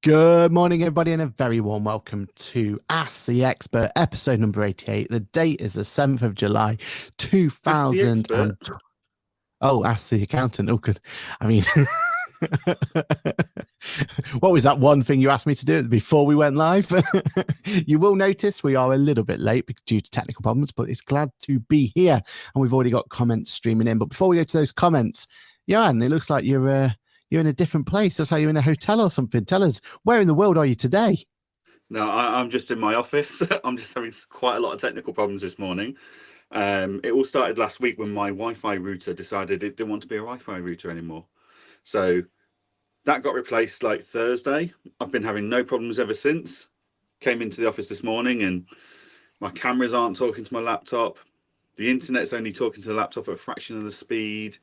Good morning, everybody, and a very warm welcome to Ask the Expert, episode number 88. The date is the 7th of July, Ask the 2000. expert. Oh, ask the accountant. Oh, good. I mean, what was that one thing you asked me to do before we went live? You will notice we are a little bit late due to technical problems, but it's glad to be here. And we've already got comments streaming in. But before we go to those comments, Johann, it looks like you're in a different place. Looks like you're in a hotel or something. Tell us, where in the world are you today? No, I'm just in my office. I'm just having quite a lot of technical problems this morning. It all started last week when my Wi-Fi router decided it didn't want to be a Wi-Fi router anymore. So that got replaced like Thursday. I've been having no problems ever since. Came into the office this morning and my cameras aren't talking to my laptop. The internet's only talking to the laptop at a fraction of the speed.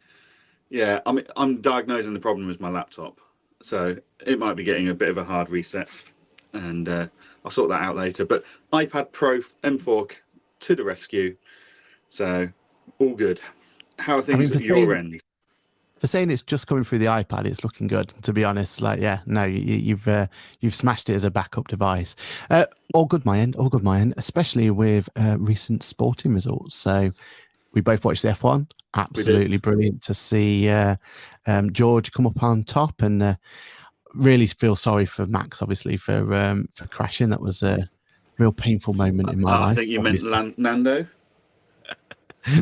Yeah, I'm diagnosing the problem as my laptop. So it might be getting a bit of a hard reset. And I'll sort that out later. But iPad Pro M4 to the rescue. So all good. How are things at your end? For saying it's just coming through the iPad, it's looking good. To be honest, you've smashed it as a backup device. All good my end. All good my end. Especially with recent sporting results. So we both watched the F1. Absolutely brilliant to see George come up on top, and really feel sorry for Max, obviously, for crashing. That was a real painful moment in my life. I think you meant Nando.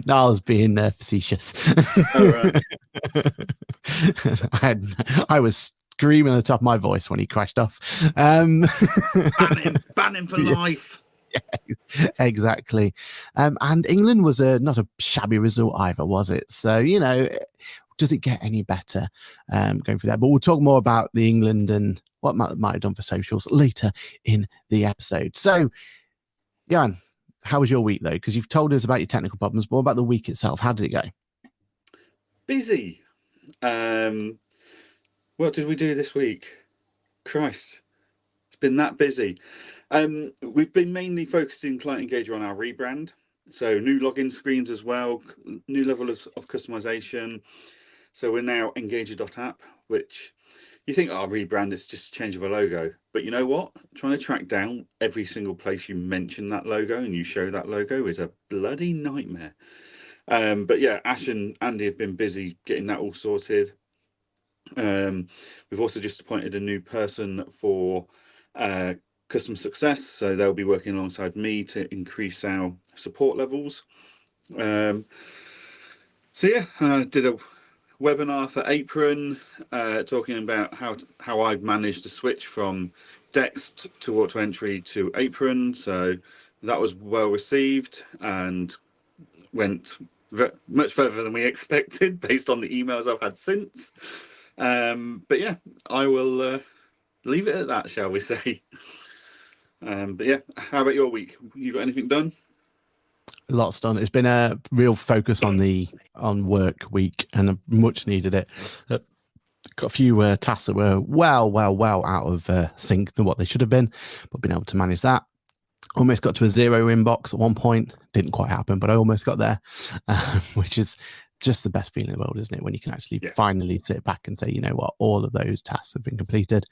No, I was being facetious. Oh, right. I was screaming at the top of my voice when he crashed off. Ban him for life. Yeah, exactly. And England was not a shabby result either, was it? So, does it get any better going through that? But we'll talk more about the England and what might have done for socials later in the episode. So, Jan, how was your week, though? Because you've told us about your technical problems, but what about the week itself? How did it go? Busy. What did we do this week? Christ, it's been that busy. We've been mainly focusing client engager on our rebrand. So new login screens as well, new level of customization. So we're now engager.app, which you think, rebrand, it's just a change of a logo. But you know what? Trying to track down every single place you mention that logo and you show that logo is a bloody nightmare. But yeah, Ash and Andy have been busy getting that all sorted. We've also just appointed a new person for customer success, so they'll be working alongside me to increase our support levels. So yeah, did a webinar for Apron, talking about how I've managed to switch from Dext to auto entry to Apron. So that was well received and went much further than we expected based on the emails I've had since. But yeah, I will leave it at that, shall we say. But yeah, how about your week? You got anything done? Lots done. It's been a real focus on work week, and I much needed it. Got a few tasks that were well out of sync than what they should have been, but been able to manage that. Almost got to a 0 inbox at one point. Didn't quite happen, but I almost got there, which is just the best feeling in the world, isn't it? When you can actually finally sit back and say, you know what, all of those tasks have been completed.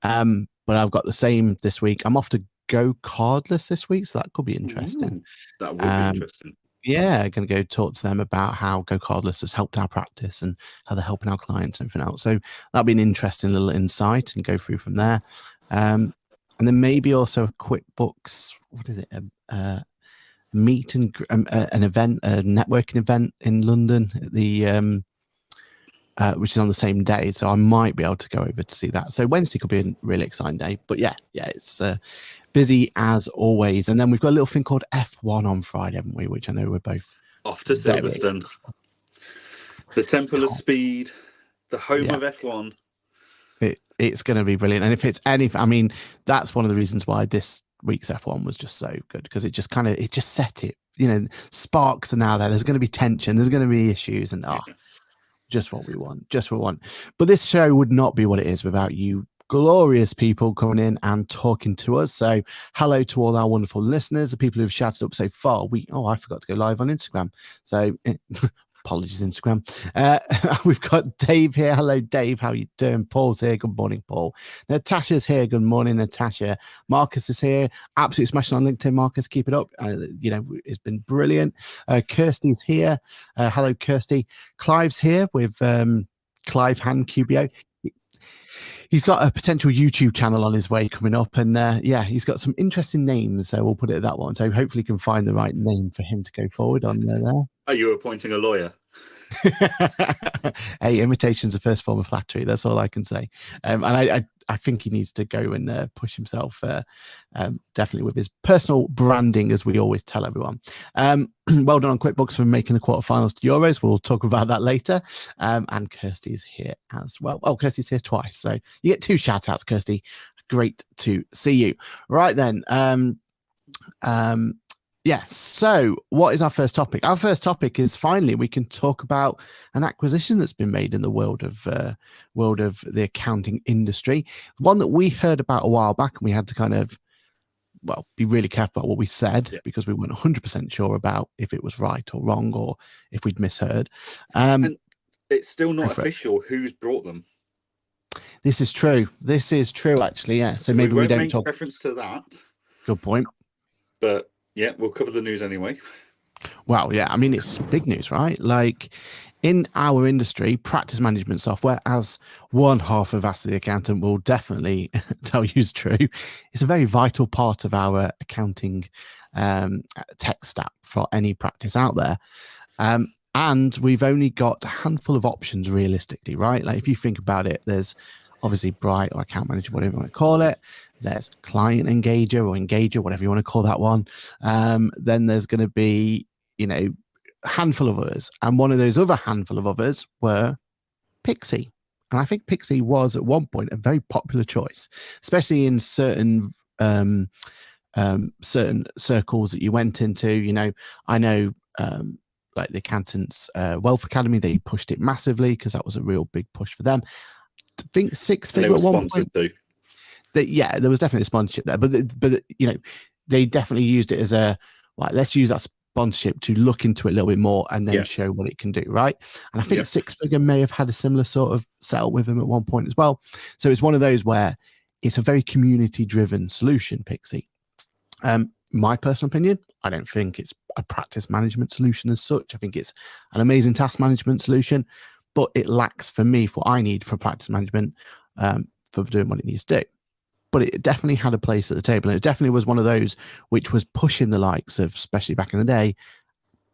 But I've got the same this week. I'm off to go cardless this week, so that could be interesting. That would be interesting. Yeah, going to go talk to them about how Go Cardless has helped our practice and how they're helping our clients and everything else. So that'll be an interesting little insight and go through from there. And then maybe also a QuickBooks, what is it? Meet and an event, a networking event in London, which is on the same day. So I might be able to go over to see that. So Wednesday could be a really exciting day. But yeah, it's busy as always. And then we've got a little thing called F1 on Friday, haven't we? Which I know we're both off to Silverstone. The Temple of Speed, the home of F1. It's going to be brilliant. And if it's anything, I mean, that's one of the reasons why this week's F1 was just so good, because it just set it, sparks are now there. There's going to be tension. There's going to be issues, and just what we want. But this show would not be what it is without you glorious people coming in and talking to us. So hello to all our wonderful listeners, the people who've shouted up so far. I forgot to go live on Instagram. So Apologies, Instagram. We've got Dave here. Hello, Dave. How you doing? Paul's here. Good morning, Paul. Natasha's here. Good morning, Natasha. Marcus is here. Absolutely smashing on LinkedIn, Marcus. Keep it up. It's been brilliant. Kirsty's here. Hello, Kirsty. Clive's here with Clive Han QBO. He's got a potential YouTube channel on his way coming up, and he's got some interesting names, so we'll put it at that one. So hopefully, can find the right name for him to go forward on there. Are you appointing a lawyer? Hey, imitation's the first form of flattery. That's all I can say. And I think he needs to go and push himself definitely with his personal branding, as we always tell everyone. Well done on QuickBooks for making the quarterfinals to Euros. We'll talk about that later. And Kirsty's here as well. Oh, Kirsty's here twice. So you get 2 shout outs, Kirsty. Great to see you. Right then. So what is our first topic? Our first topic is finally we can talk about an acquisition that's been made in the world of the accounting industry, one that we heard about a while back, and we had to kind of be really careful about what we said because we weren't 100% sure about if it was right or wrong or if we'd misheard. And it's still not official who's brought them. This is true. Actually, yeah. So maybe we don't talk reference to that. Good point. But yeah, we'll cover the news anyway. Well, yeah, I mean, it's big news, right? Like in our industry, practice management software, as one half of Ask the Accountant will definitely tell you is true, it's a very vital part of our accounting tech stack for any practice out there. And we've only got a handful of options realistically, right? Like if you think about it, there's obviously Bright or account manager, whatever you want to call it. There's client engager or engager, whatever you want to call that one. Then there's going to be, a handful of others. And one of those other handful of others were Pixie. And I think Pixie was at one point a very popular choice, especially in certain circles that you went into. I know like the Accountants Wealth Academy, they pushed it massively because that was a real big push for them. I think 6-figure at one point. There was definitely a sponsorship there, but they definitely used it as a let's use that sponsorship to look into it a little bit more and then show what it can do, right? And I think 6-figure may have had a similar sort of setup with them at one point as well. So it's one of those where it's a very community-driven solution, Pixie. My personal opinion, I don't think it's a practice management solution as such. I think it's an amazing task management solution, but it lacks for me what I need for practice management for doing what it needs to do. But it definitely had a place at the table. And it definitely was one of those which was pushing the likes of, especially back in the day,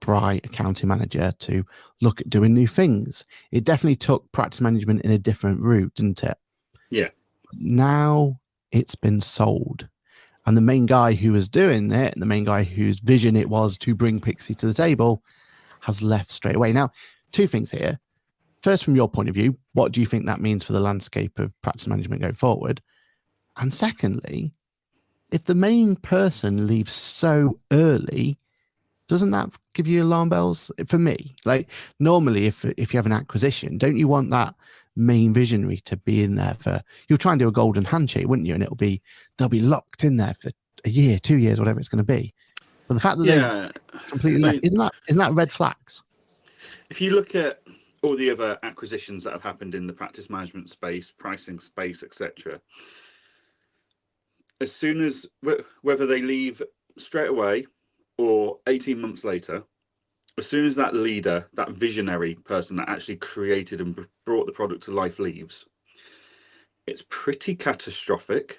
Bright Accounting Manager to look at doing new things. It definitely took practice management in a different route, didn't it? Yeah. Now it's been sold. And the main guy who was doing it, the main guy whose vision it was to bring Pixie to the table, has left straight away. Now, 2 things here. First, from your point of view, what do you think that means for the landscape of practice management going forward? And secondly, if the main person leaves so early, doesn't that give you alarm bells? For me, like normally if you have an acquisition, don't you want that main visionary to be in there you'll try and do a golden handshake, wouldn't you? And they'll be locked in there for a year, 2 years, whatever it's going to be. But the fact that they completely isn't that red flags? If you look at all the other acquisitions that have happened in the practice management space, pricing space, etc., as soon as whether they leave straight away or 18 months later, as soon as that leader, that visionary person that actually created and brought the product to life leaves, it's pretty catastrophic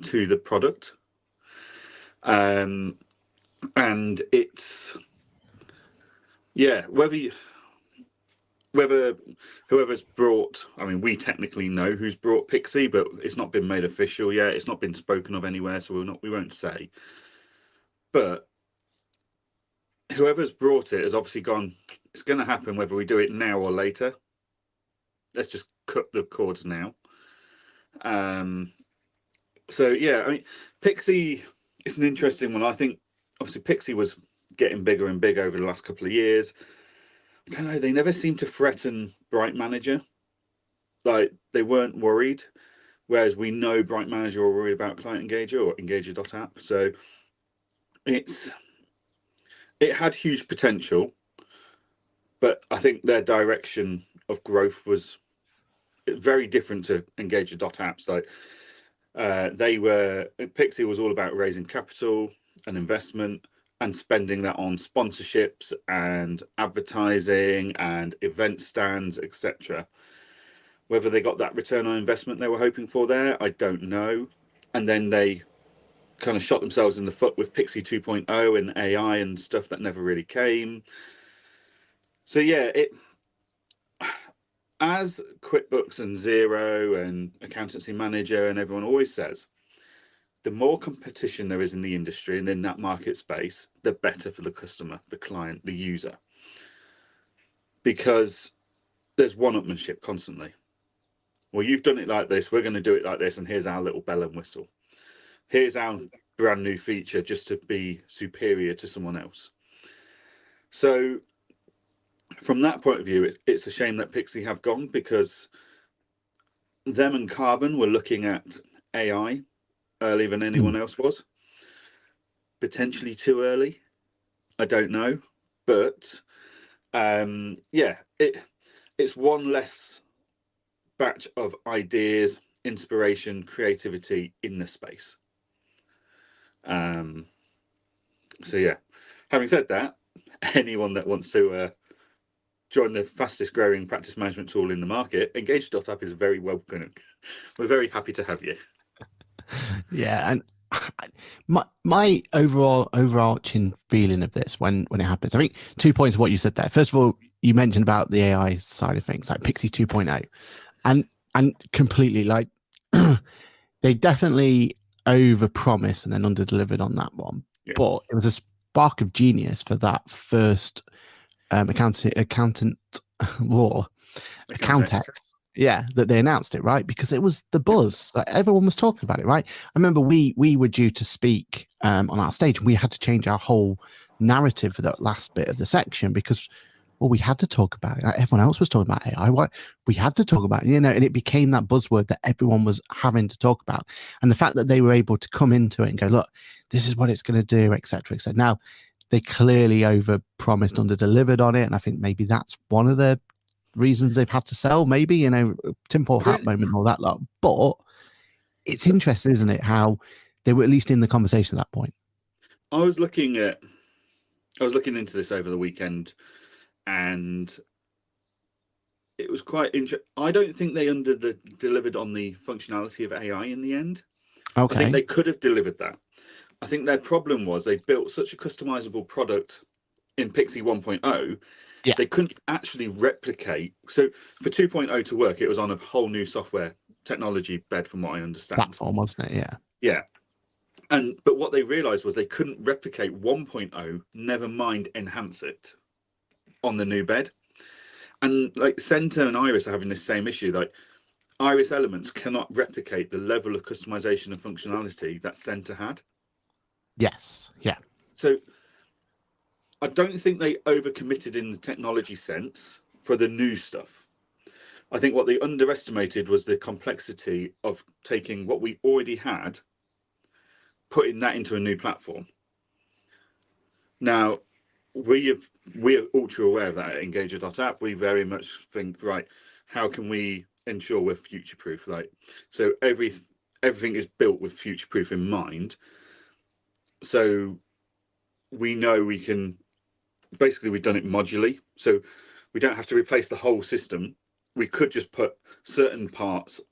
to the product. And it's, whether whoever's brought, I mean, we technically know who's brought Pixie, but it's not been made official yet. It's not been spoken of anywhere, so we won't say. But whoever's brought it has obviously gone, it's going to happen whether we do it now or later. Let's just cut the cords now. So yeah, I mean, Pixie is an interesting one. I think obviously Pixie was getting bigger and bigger over the last couple of years. I don't know, they never seemed to threaten Bright Manager. Like, they weren't worried, whereas we know Bright Manager are worried about Client Engager or Engager.app. So it had huge potential, but I think their direction of growth was very different to Engager.apps. Like Pixie was all about raising capital and investment and spending that on sponsorships and advertising and event stands, etc. Whether they got that return on investment they were hoping for there, I don't know. And then they kind of shot themselves in the foot with Pixie 2.0 and AI and stuff that never really came. So yeah, as QuickBooks and Xero and Accountancy Manager and everyone always says, the more competition there is in the industry and in that market space, the better for the customer, the client, the user. Because there's one-upmanship constantly. Well, you've done it like this, we're going to do it like this, and here's our little bell and whistle. Here's our brand new feature just to be superior to someone else. So from that point of view, it's a shame that Pixie have gone, because them and Carbon were looking at AI earlier than anyone else was. Potentially too early, I don't know, but yeah, it's one less batch of ideas, inspiration, creativity in the space. So yeah, having said that, anyone that wants to join the fastest growing practice management tool in the market, Engage.app is very welcome. We're very happy to have you. Yeah, and my overarching feeling of this when it happens, I think 2 points of what you said there. First of all, you mentioned about the AI side of things, like Pixie 2.0, and completely, like, they definitely over-promised and then under-delivered on that one. Yeah. But it was a spark of genius for that first accountant law, Accountex. Yeah, that they announced it, right? Because it was the buzz. Like, everyone was talking about it, right? I remember we were due to speak on our stage, and we had to change our whole narrative for that last bit of the section because, well, we had to talk about it. Like, everyone else was talking about AI. We had to talk about it, you know, and it became that buzzword that everyone was having to talk about. And the fact that they were able to come into it and go, look, this is what it's going to do, etc., etc. Now, they clearly over-promised, under-delivered on it, and I think maybe that's one of the reasons they've had to sell, maybe, you know, tinfoil hat moment and all that lot. But it's interesting, isn't it, how they were at least in the conversation at that point. I was looking into this over the weekend, and it was quite interesting. I don't think they delivered on the functionality of AI in the end. Okay. I think they could have delivered that. I think their problem was they built such a customizable product in Pixie 1.0. Yeah. They couldn't actually replicate. So for 2.0 to work, it was on a whole new software technology bed, from what I understand. Platform, wasn't it? Yeah. Yeah. But what they realized was they couldn't replicate 1.0, never mind enhance it on the new bed. And like Center and Iris are having this same issue. Like Iris Elements cannot replicate the level of customization and functionality that Center had. Yes. Yeah. So I don't think they overcommitted in the technology sense for the new stuff. I think what they underestimated was the complexity of taking what we already had, putting that into a new platform. Now, we're ultra aware of that at Engager.app. We very much think, right, how can we ensure we're future-proof? Like, so everything is built with future-proof in mind. So we know we can. Basically, we've done it modularly, so we don't have to replace the whole system. We could just put certain parts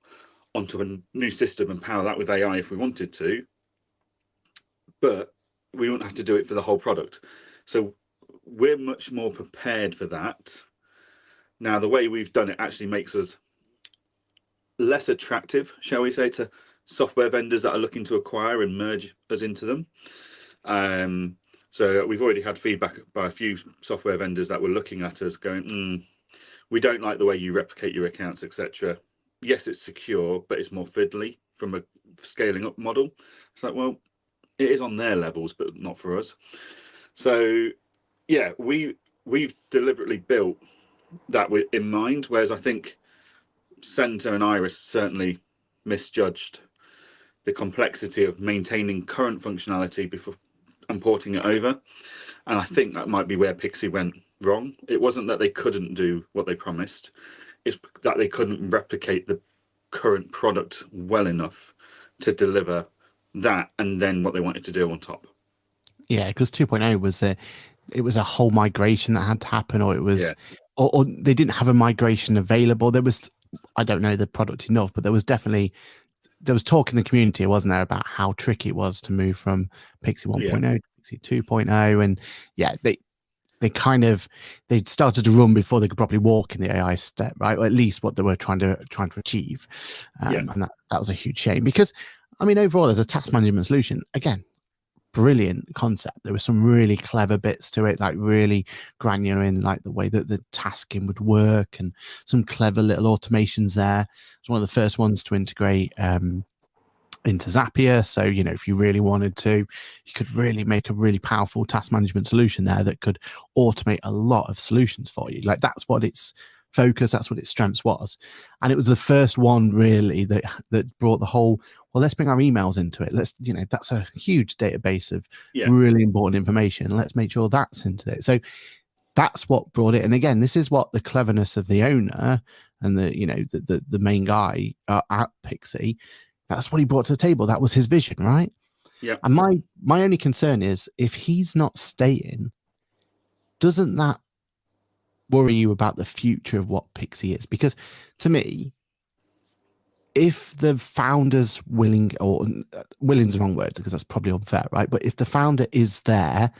onto a new system and power that with AI if we wanted to, but we wouldn't have to do it for the whole product. So we're much more prepared for that. Now, the way we've done it actually makes us less attractive, shall we say, to software vendors that are looking to acquire and merge us into them. So we've already had feedback by a few software vendors that were looking at us going, we don't like the way you replicate your accounts, etc. Yes, it's secure, but it's more fiddly from a scaling up model. It's like, well, it is on their levels, but not for us. So yeah, we've deliberately built that in mind, whereas I think Center and Iris certainly misjudged the complexity of maintaining current functionality before importing it over. And I think that might be where Pixie went wrong. It wasn't that they couldn't do what they promised. It's that they couldn't replicate the current product well enough to deliver that and then what they wanted to do on top. Yeah, because 2.0 was it was a whole migration that had to happen, or it was, or they didn't have a migration available. There was, I don't know the product enough, but there was talk in the community, wasn't there, about how tricky it was to move from Pixie 1.0 to Pixie 2.0, and yeah, they started to run before they could properly walk in the AI step, right? Or at least what they were trying to achieve, and that was a huge shame, because I mean, overall, as a task management solution, again, brilliant concept. There were some really clever bits to it, like really granular in like the way that the tasking would work, and some clever little automations there. It's one of the first ones to integrate into Zapier. So, you know, if you really wanted to, you could really make a really powerful task management solution there that could automate a lot of solutions for you. Like, that's what its focus, that's what its strengths was. And it was the first one really that brought the whole, well, let's bring our emails into it. Let's, you know, that's a huge database of really important information. Let's make sure that's into it. So that's what brought it. And again, this is what the cleverness of the owner and the, you know, the main guy at Pixie, that's what he brought to the table. That was his vision, right? Yeah. And my only concern is, if he's not staying, doesn't that worry you about the future of what Pixie is? Because to me, if the founder's willing, or willing's the wrong word because that's probably unfair, right? But if the founder is there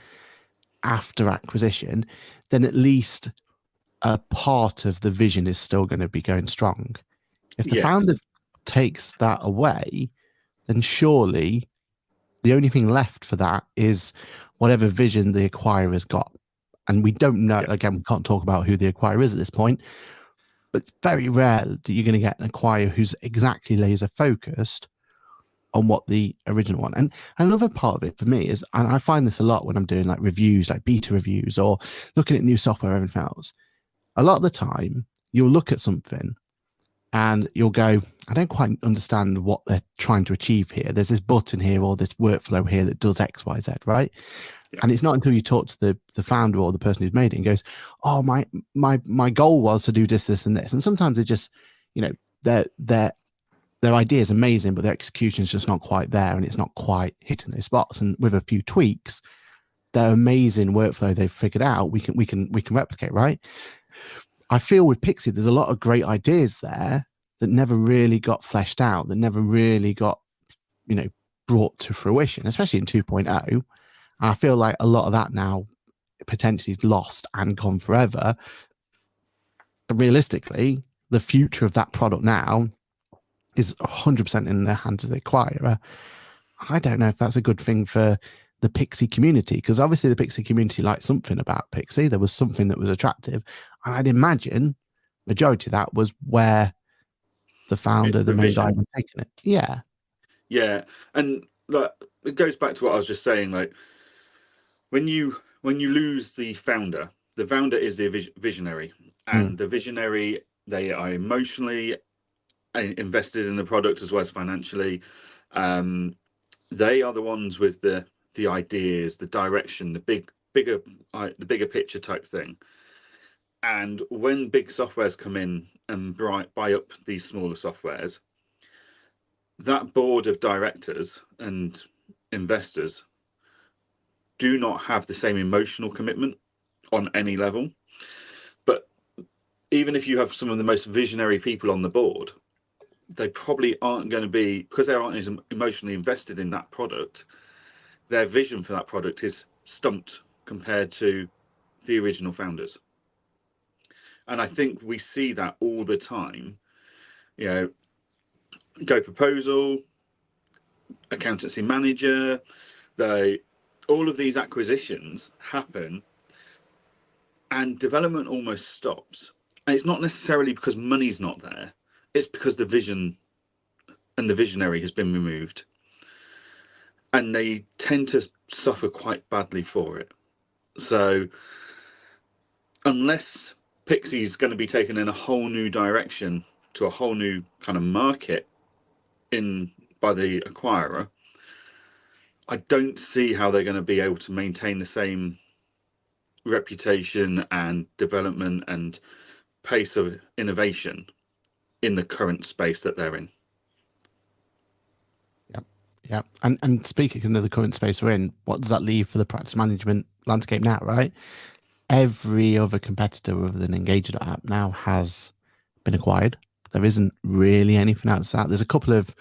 after acquisition, then at least a part of the vision is still going to be going strong. If the founder takes that away, then surely the only thing left for that is whatever vision the acquirer's got. And we don't know, again, we can't talk about who the acquirer is at this point, but it's very rare that you're going to get an acquirer who's exactly laser focused on what the original one. And another part of it for me is, and I find this a lot when I'm doing like reviews, like beta reviews, or looking at new software or everything else, a lot of the time you'll look at something and you'll go, I don't quite understand what they're trying to achieve here. There's this button here or this workflow here that does X, Y, Z, right? Yeah. And it's not until you talk to the founder or the person who's made it and goes, oh, my goal was to do this, this, and this. And sometimes they just, you know, their idea is amazing, but their execution is just not quite there, and it's not quite hitting those spots. And with a few tweaks, their amazing workflow they've figured out, we can replicate, right? I feel with Pixie, there's a lot of great ideas there that never really got fleshed out, that never really got, you know, brought to fruition, especially in 2.0. And I feel like a lot of that now potentially is lost and gone forever. But realistically, the future of that product now is 100% in the hands of the acquirer. I don't know if that's a good thing for the Pixie community, because obviously the Pixie community liked something about Pixie. There was something that was attractive, and I'd imagine majority of that was where the founder, the main guy, was taking it. Yeah, and like, it goes back to what I was just saying. Like, when you lose the founder is the visionary, and the visionary, they are emotionally invested in the product as well as financially. They are the ones with the ideas, the direction, the bigger picture type thing. And when big softwares come in and buy up these smaller softwares, that board of directors and investors do not have the same emotional commitment on any level. But even if you have some of the most visionary people on the board, they probably aren't going to be, because they aren't as emotionally invested in that product, their vision for that product is stumped compared to the original founders. And I think we see that all the time. You know, Go Proposal, Accountancy Manager, all of these acquisitions happen and development almost stops. And it's not necessarily because money's not there. It's because the vision and the visionary has been removed. And they tend to suffer quite badly for it. So unless Pixie's going to be taken in a whole new direction to a whole new kind of market by the acquirer, I don't see how they're going to be able to maintain the same reputation and development and pace of innovation in the current space that they're in. Yeah. And speaking of the current space we're in, what does that leave for the practice management landscape now, right? Every other competitor other than Engage.app now has been acquired. There isn't really anything outside. There's a couple of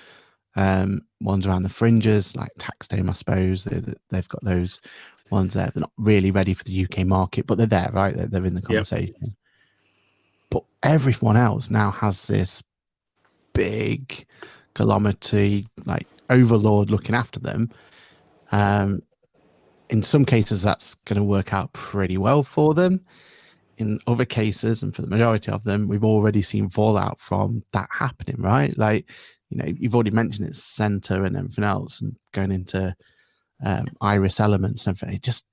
ones around the fringes, like TaxDome, I suppose. They've got those ones there. They're not really ready for the UK market, but they're there, right? They're in the conversation. Yep. But everyone else now has this big calamity, like overlord looking after them. In some cases, that's going to work out pretty well for them. In other cases, and for the majority of them, we've already seen fallout from that happening, right? Like, you know, you've already mentioned it's Center and everything else, and going into Iris elements and everything. It just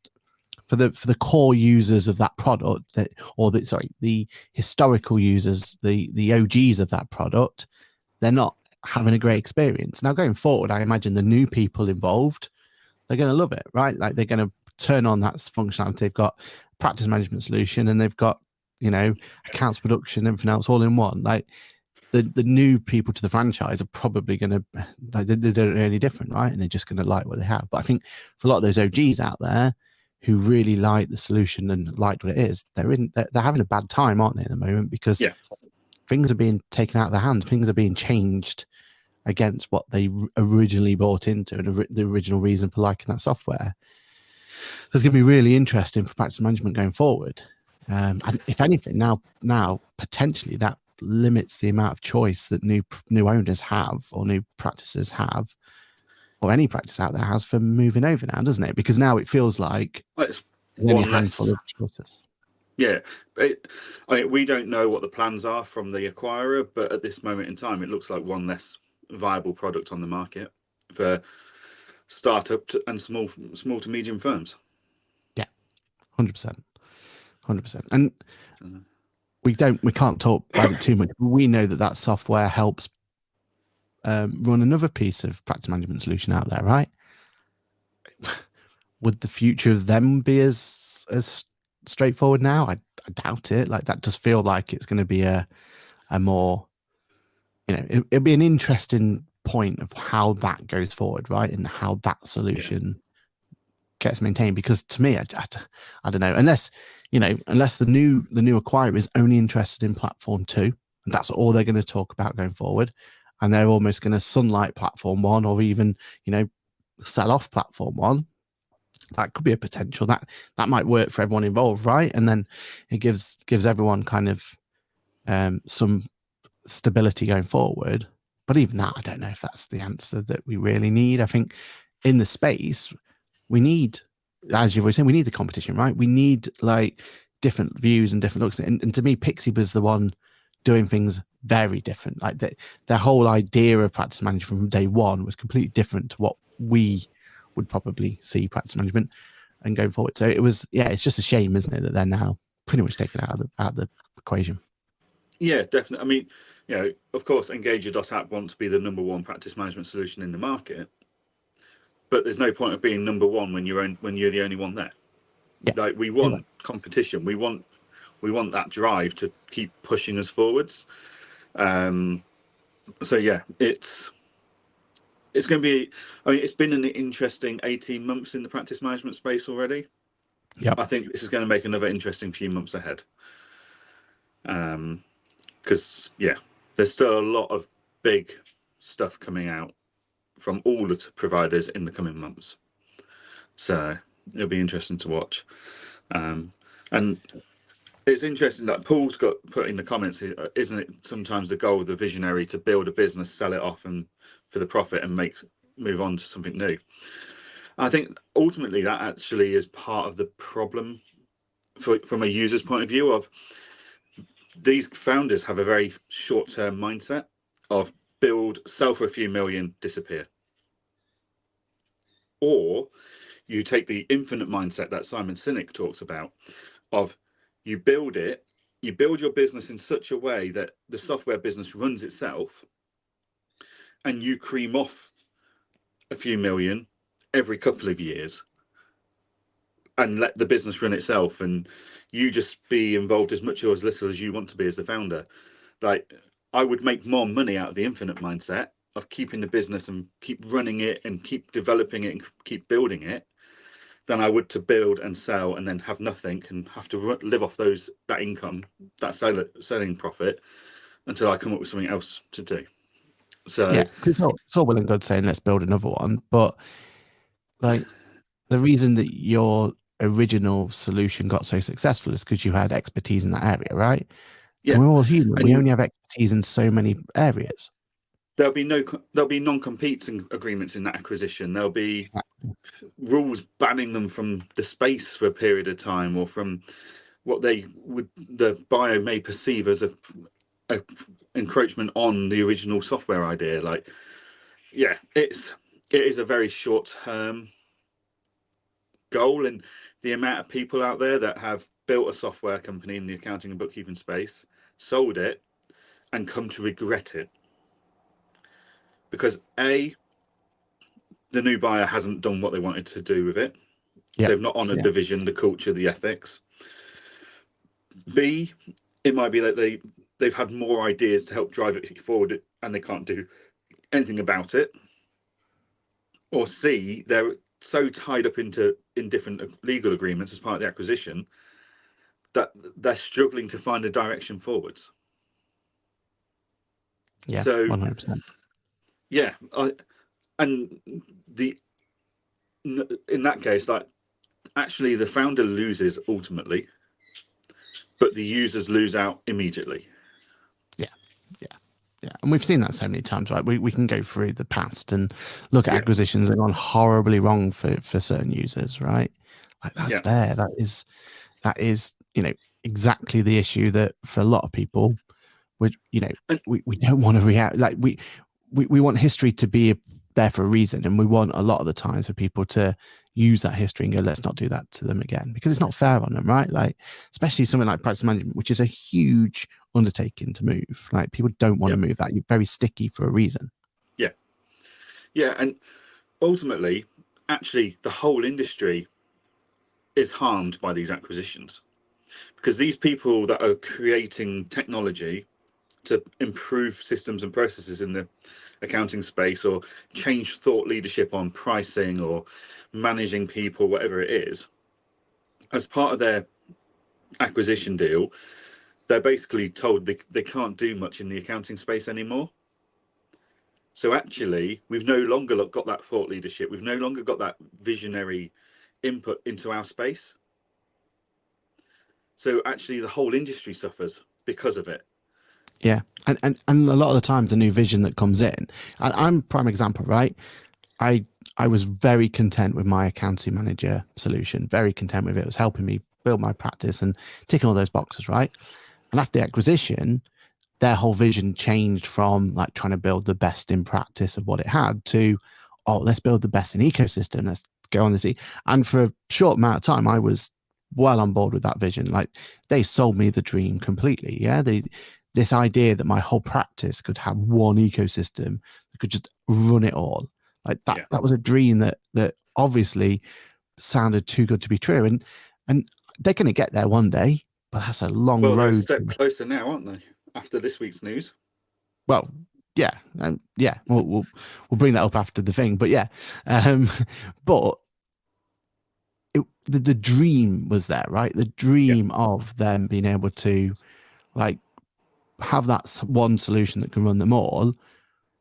for the core users of that product, the historical users, the OGs of that product, they're not having a great experience. Now going forward, I imagine the new people involved, they're going to love it, right? Like they're going to turn on that functionality. They've got practice management solution and they've got, you know, accounts production, everything else all in one. Like the new people to the franchise are probably going to, like, they don't know any different, right? And they're just going to like what they have. But I think for a lot of those OGs out there who really like the solution and liked what it is, they're having a bad time, aren't they, at the moment? Because things are being taken out of their hands. Things are being changed against what they originally bought into and the original reason for liking that software. So it's going to be really interesting for practice management going forward. And if anything, now potentially that limits the amount of choice that new owners have or new practices have, or any practice out there has, for moving over now, doesn't it? Because now it feels like it's only a handful of choices. Yeah, I mean, we don't know what the plans are from the acquirer, but at this moment in time, it looks like one less viable product on the market for startup and small to medium firms. Yeah, 100%. And we can't talk about it too much. We know that software helps run another piece of practice management solution out there, right? Would the future of them be as straightforward now? I doubt it. Like that does feel like it's going to be a more, you know, it'll be an interesting point of how that goes forward, right? And how that solution gets maintained. Because to me, I don't know, unless the new acquirer is only interested in platform 2, and that's all they're going to talk about going forward, and they're almost going to sunlight platform 1, or even, you know, sell off platform 1. That could be a potential that might work for everyone involved, right? And then it gives everyone kind of some stability going forward. But even that, I don't know if that's the answer that we really need. I think in the space, we need, as you've always said, we need the competition, right? We need like different views and different looks. And to me, Pixie was the one doing things very different. Like their whole idea of practice management from day one was completely different to what we would probably see practice management and going forward. So it was, it's just a shame, isn't it, that they're now pretty much taken out of the equation. Yeah, definitely. I mean, you know, of course, Engager.app want to be the #1 practice management solution in the market, but there's no point of being #1 when you're the only one there. Yeah. Like we want competition. We want that drive to keep pushing us forwards. So yeah, it's going to be, I mean, it's been an interesting 18 months in the practice management space already. Yeah, I think this is going to make another interesting few months ahead. Because there's still a lot of big stuff coming out from all the providers in the coming months. So it'll be interesting to watch. And it's interesting that Paul's got put in the comments, isn't it sometimes the goal of the visionary to build a business, sell it off and for the profit and move on to something new? I think ultimately that actually is part of the problem from a user's point of view. Of these founders have a very short-term mindset of build, sell for a few million, disappear. Or you take the infinite mindset that Simon Sinek talks about of you build your business in such a way that the software business runs itself, and you cream off a few million every couple of years and let the business run itself, and you just be involved as much or as little as you want to be as the founder. Like, I would make more money out of the infinite mindset of keeping the business and keep running it and keep developing it and keep building it than I would to build and sell and then have nothing and have to live off that income, that selling profit, until I come up with something else to do. So yeah, because it's all well and good saying let's build another one, but like the reason that your original solution got so successful is because you had expertise in that area, right? yeah, And we're all human. and We only have expertise in so many areas. there'll be non-compete agreements in that acquisition. There'll be rules banning them from the space for a period of time, or from what the buyer may perceive as a encroachment on the original software idea. Like, yeah, it is a very short-term goal, and the amount of people out there that have built a software company in the accounting and bookkeeping space, sold it, and come to regret it because the new buyer hasn't done what they wanted to do with it. Yep. They've not honoured the vision, the culture, the ethics. B, it might be that they've had more ideas to help drive it forward and they can't do anything about it. Or C, they're so tied up in different legal agreements as part of the acquisition that they're struggling to find a direction forwards. Yeah, so 100%. Yeah, in that case, like, actually the founder loses ultimately, but the users lose out immediately. Yeah, and we've seen that so many times, right? We can go through the past and look at acquisitions that have gone horribly wrong for certain users, right? Like that's there. That is exactly the issue that for a lot of people, we don't want to react. Like we want history to be there for a reason, and we want a lot of the times for people to use that history and go, let's not do that to them again, because it's not fair on them, right? Like especially something like practice management, which is a huge undertaking to move. Like people don't want to move that. You're very sticky for a reason. Yeah, and ultimately, actually, the whole industry is harmed by these acquisitions, because these people that are creating technology to improve systems and processes in the accounting space, or change thought leadership on pricing or managing people, whatever it is, as part of their acquisition deal, they're basically told they can't do much in the accounting space anymore. So actually, we've no longer got that thought leadership. We've no longer got that visionary input into our space. So actually, the whole industry suffers because of it. Yeah, and a lot of the times, the new vision that comes in, and I'm a prime example, right? I was very content with my accounting manager solution, very content with it. It was helping me build my practice and ticking all those boxes, right? And after the acquisition, their whole vision changed from like trying to build the best in practice of what it had to, oh, let's build the best in ecosystem. Let's go on this. And for a short amount of time, I was well on board with that vision. Like they sold me the dream completely. Yeah. This idea that my whole practice could have one ecosystem that could just run it all. Like that, that was a dream that obviously sounded too good to be true. And they're going to get there one day, but that's a long road. They're a step closer now, aren't they? After this week's news. Well, yeah, we'll bring that up after the thing, but but the dream was there, right? The dream of them being able to like have that one solution that can run them all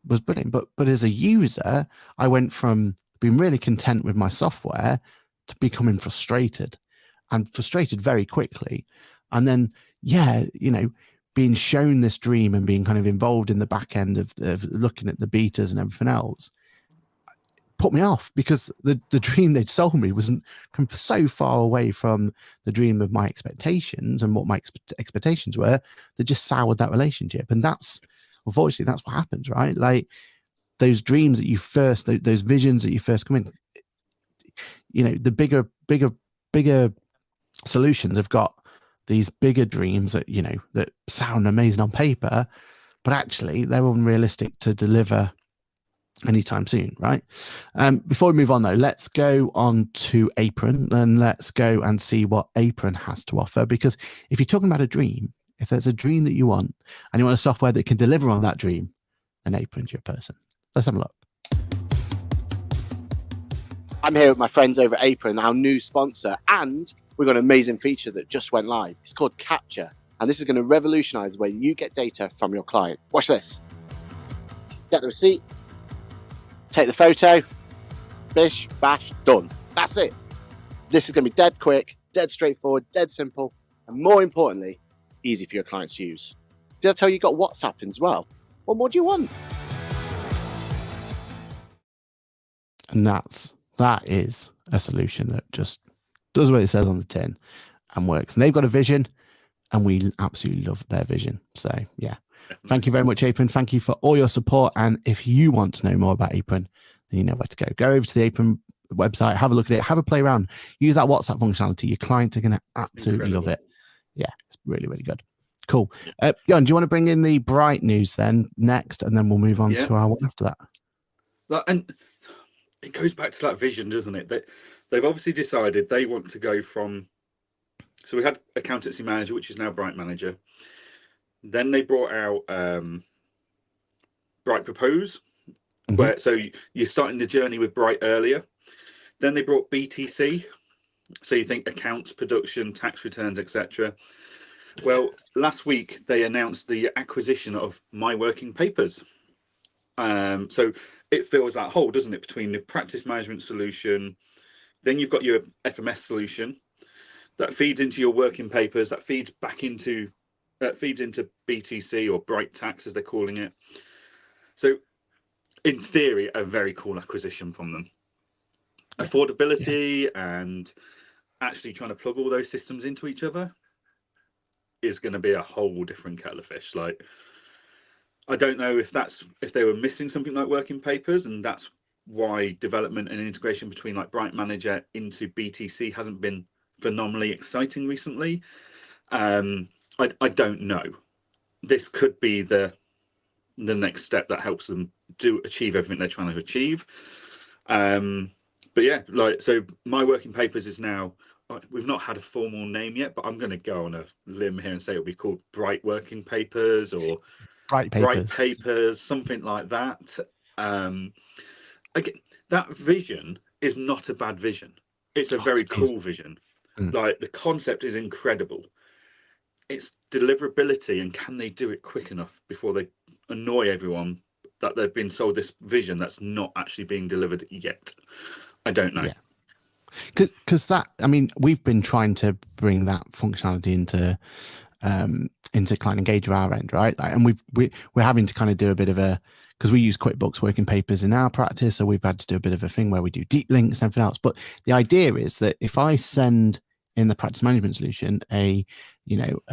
was brilliant. But as a user, I went from being really content with my software to becoming frustrated very quickly, and then being shown this dream and being kind of involved in the back end of looking at the betas and everything else put me off, because the dream they'd sold me wasn't so far away from the dream of my expectations and what my expectations were, that just soured that relationship. And that's, unfortunately, that's what happens, right? Like those dreams that you first, those visions that you first come in, the bigger solutions have got these bigger dreams that that sound amazing on paper, but actually they're unrealistic to deliver anytime soon, right? Before we move on, though, let's go on to Apron and let's go and see what Apron has to offer. Because if you're talking about a dream, if there's a dream that you want and you want a software that can deliver on that dream, then Apron's your person. Let's have a look. I'm here with my friends over at Apron, our new sponsor, and we've got an amazing feature that just went live. It's called Capture, and this is going to revolutionize the way you get data from your client. Watch this. Get the receipt, take the photo, bish, bash, done. That's it. This is going to be dead quick, dead straightforward, dead simple, and more importantly, it's easy for your clients to use. Did I tell you you got WhatsApp as well? What more do you want? And that is a solution that just does what it says on the tin and works. And they've got a vision, and we absolutely love their vision. So yeah, thank you very much, Apron. Thank you for all your support. And if you want to know more about Apron, then you know where to go. Go over to the Apron website, have a look at it, have a play around, use that WhatsApp functionality. Your clients are going to absolutely love it. Yeah, it's really, really good. Cool. Johann, do you want to bring in the Bright news then next, and then we'll move on to our one after that? And it goes back to that vision, doesn't it? They've obviously decided they want to go from. So we had Accountancy Manager, which is now Bright Manager. Then they brought out Bright Propose, where so you're starting the journey with Bright earlier. Then they brought BTC, so you think accounts, production, tax returns, etc. Well, last week they announced the acquisition of My Working Papers. So it fills that hole, doesn't it, between the practice management solution, then you've got your FMS solution that feeds into your working papers, that feeds into BTC or Bright Tax as they're calling it. So in theory, a very cool acquisition from them. Affordability and actually trying to plug all those systems into each other is going to be a whole different kettle of fish. Like, I don't know if they were missing something like working papers, and that's why development and integration between like Bright Manager into BTC hasn't been phenomenally exciting recently. I don't know. This could be the next step that helps them achieve everything they're trying to achieve. But yeah, like, so My Working Papers is now, we've not had a formal name yet, but I'm going to go on a limb here and say it'll be called Bright Working Papers or Bright Papers, something like that. Again, that vision is not a bad vision. It's a very cool vision. Like, the concept is incredible. It's deliverability, and can they do it quick enough before they annoy everyone that they've been sold this vision that's not actually being delivered yet? I don't know. Yeah. Because that, I mean, we've been trying to bring that functionality into Client Engage our end, right? Like, and we're having to kind of do a bit of a, because we use QuickBooks Working Papers in our practice, so we've had to do a bit of a thing where we do deep links and everything else. But the idea is that if I send in the practice management solution a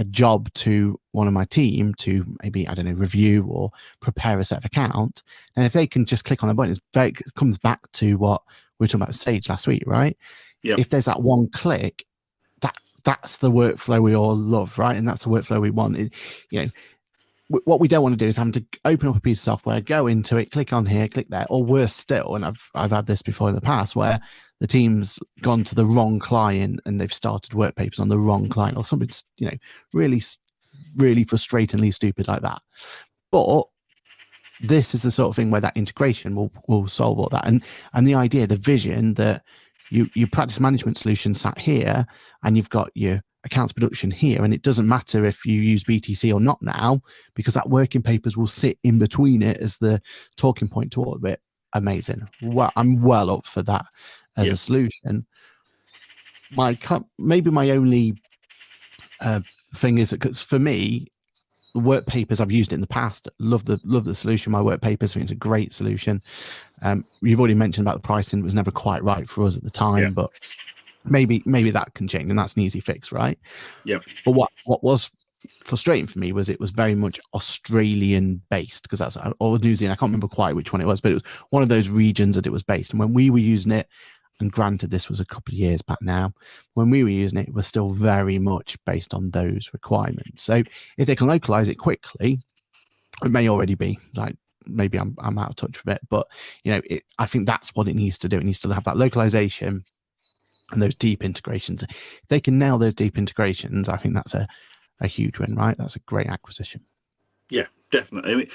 job to one of my team to maybe, I don't know, review or prepare a set of accounts, and if they can just click on the button, it comes back to what we were talking about Sage last week, right? Yeah. If there's that one click, that's the workflow we all love, right? And that's the workflow we want. What we don't want to do is having to open up a piece of software, go into it, click on here, click there, or worse still, and I've had this before in the past, where the team's gone to the wrong client and they've started work papers on the wrong client, or something, really, really frustratingly stupid like that. But this is the sort of thing where that integration will solve all that. And the idea, the vision that your practice management solution sat here, and you've got your accounts production here, and it doesn't matter if you use BTC or not now, because that working papers will sit in between it as the talking point to all of it. Amazing. Well, I'm well up for that as a solution. Maybe my only thing is that, because for me, the work papers, I've used it in the past, love the solution. My work papers, I think it's a great solution. You've already mentioned about the pricing. It was never quite right for us at the time, but maybe that can change, and that's an easy fix, right? Yeah. But what was frustrating for me was it was very much Australian based, because that's, or New Zealand, I can't remember quite which one it was, but it was one of those regions that it was based. And when we were using it, and granted this was a couple of years back now, when we were using it, it was still very much based on those requirements. So if they can localize it quickly, it may already be like maybe I'm out of touch with it, but I think that's what it needs to do. It needs to have that localization and those deep integrations. If they can nail those deep integrations, I think that's a huge win, right? That's a great acquisition. Yeah, definitely. I mean,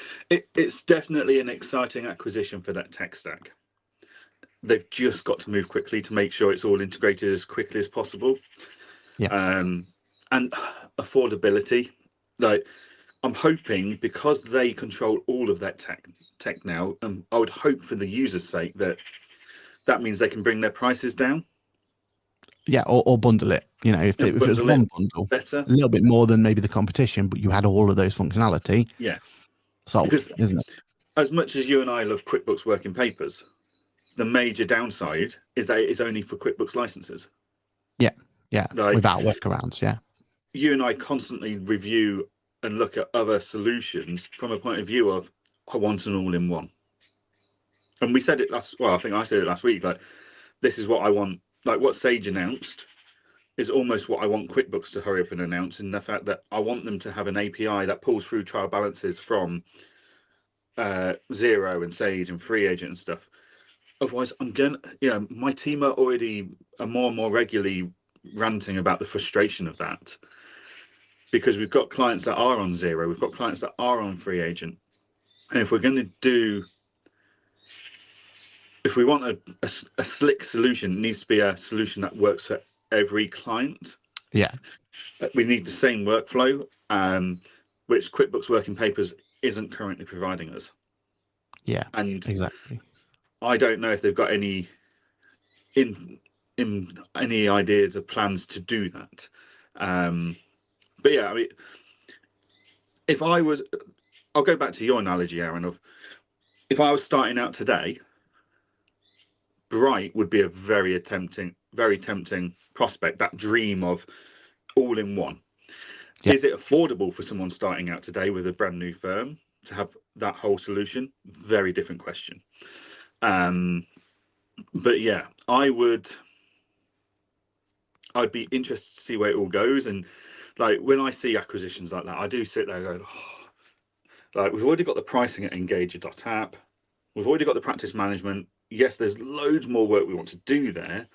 it's definitely an exciting acquisition for that tech stack. They've just got to move quickly to make sure it's all integrated as quickly as possible. Yeah. And affordability, like I'm hoping because they control all of that tech now, I would hope for the user's sake that means they can bring their prices down. Yeah, or bundle it. If it was one bundle, better, a little bit more than maybe the competition, but you had all of those functionality. Yeah, solved, because isn't it? As much as you and I love QuickBooks Working Papers, the major downside is that it is only for QuickBooks licenses. Yeah, Like, without workarounds. Yeah, you and I constantly review and look at other solutions from a point of view of I want an all-in-one. And we said it I think I said it last week. Like, this is what I want. Like what Sage announced is almost what I want QuickBooks to hurry up and announce, in the fact that I want them to have an API that pulls through trial balances from Xero and Sage and Free Agent and stuff. Otherwise, my team are more and more regularly ranting about the frustration of that, because we've got clients that are on Xero, we've got clients that are on Free Agent, and if we want a slick solution, it needs to be a solution that works for every client. Yeah, we need the same workflow, which QuickBooks Working Papers isn't currently providing us. Yeah, and exactly. I don't know if they've got any any ideas or plans to do that. But yeah, I mean, I'll go back to your analogy, Aaron, of if I was starting out today, Bright would be a very tempting prospect, that dream of all-in-one. Yeah. Is it affordable for someone starting out today with a brand new firm to have that whole solution? Very different question. But yeah, I'd be interested to see where it all goes. And like when I see acquisitions like that, I do sit there and go, like, we've already got the pricing at Engager.app. We've already got the practice management. Yes, there's loads more work we want to do there.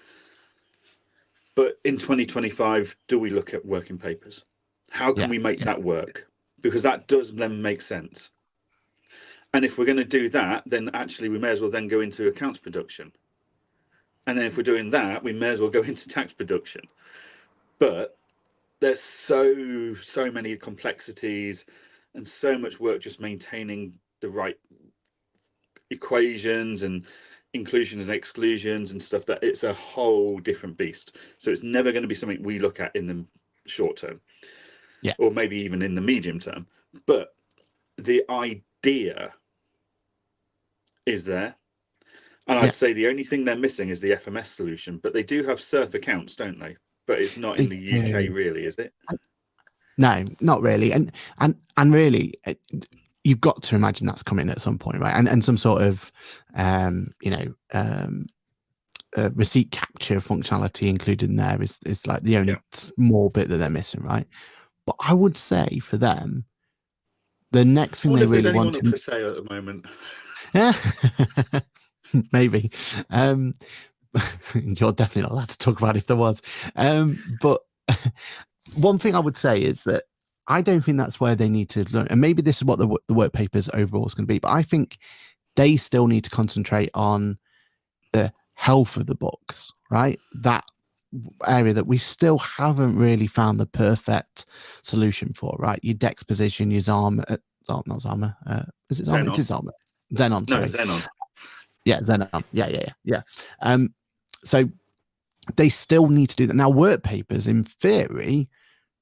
But in 2025, do we look at working papers? How can we make that work? Because that does then make sense. And if we're going to do that, then actually we may as well then go into accounts production. And then if we're doing that, we may as well go into tax production. But there's so many complexities and so much work just maintaining the right equations and inclusions and exclusions and stuff, that it's a whole different beast. So it's never going to be something we look at in the short term, or maybe even in the medium term. But the idea is there. And I'd say the only thing they're missing is the FMS solution, but they do have surf accounts, don't they? But it's not in the UK, really, is it? No, not really. And really, you've got to imagine that's coming at some point, right? And some sort of, receipt capture functionality included in there is like the only small bit that they're missing, right? But I would say for them, the next thing they really want to for sale at the moment. Yeah. Maybe. You're definitely not allowed to talk about it if there was. But one thing I would say is that I don't think that's where they need to learn. And maybe this is what the work papers overall is going to be. But I think they still need to concentrate on the health of the books, right? That area that we still haven't really found the perfect solution for, right? Your Dex position, your Zama, not Zama. Is it Zama? It is Zama. Xenon, sorry. No, Xenon. Yeah, Xenon. Yeah. So they still need to do that. Now, work papers, in theory,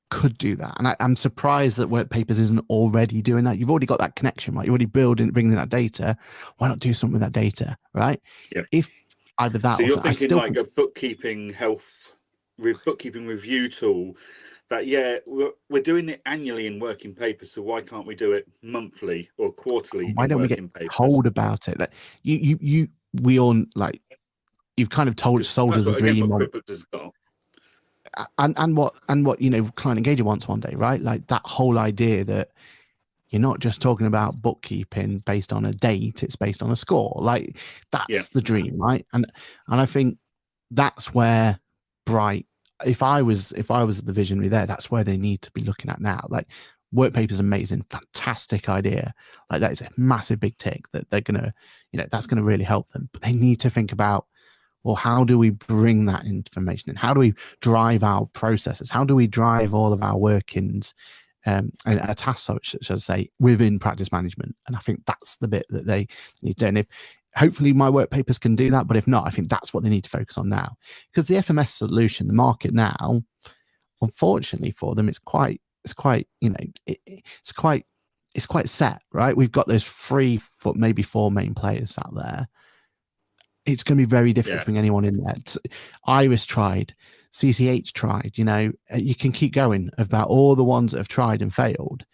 could do that. And I'm surprised that work papers isn't already doing that. You've already got that connection, right? You're already bringing that data. Why not do something with that data, right? Yeah. If either that so or you're thinking like a bookkeeping review tool that, we're doing it annually in working papers, so why can't we do it monthly or quarterly? Why don't we get told about it? Like we all, like, you've kind of sold us a dream on, and what client engager wants one day, right? Like that whole idea that you're not just talking about bookkeeping based on a date, it's based on a score. Like that's the dream, right? And I think that's where Bright, if I was the visionary there, that's where they need to be looking at now. Like work paper's amazing, fantastic idea. Like that is a massive big tick that they're gonna, that's gonna really help them. But they need to think about, well, how do we bring that information in? How do we drive our processes? How do we drive all of our workings and a task, should I say, within practice management? And I think that's the bit that they need to do. And if hopefully my work papers can do that, but if not, I think that's what they need to focus on now. Because the FMS solution, the market now, unfortunately for them, it's quite set, right? We've got those 3, maybe 4 main players out there. It's going to be very difficult to bring anyone in there. Iris tried, CCH tried, you can keep going about all the ones that have tried and failed.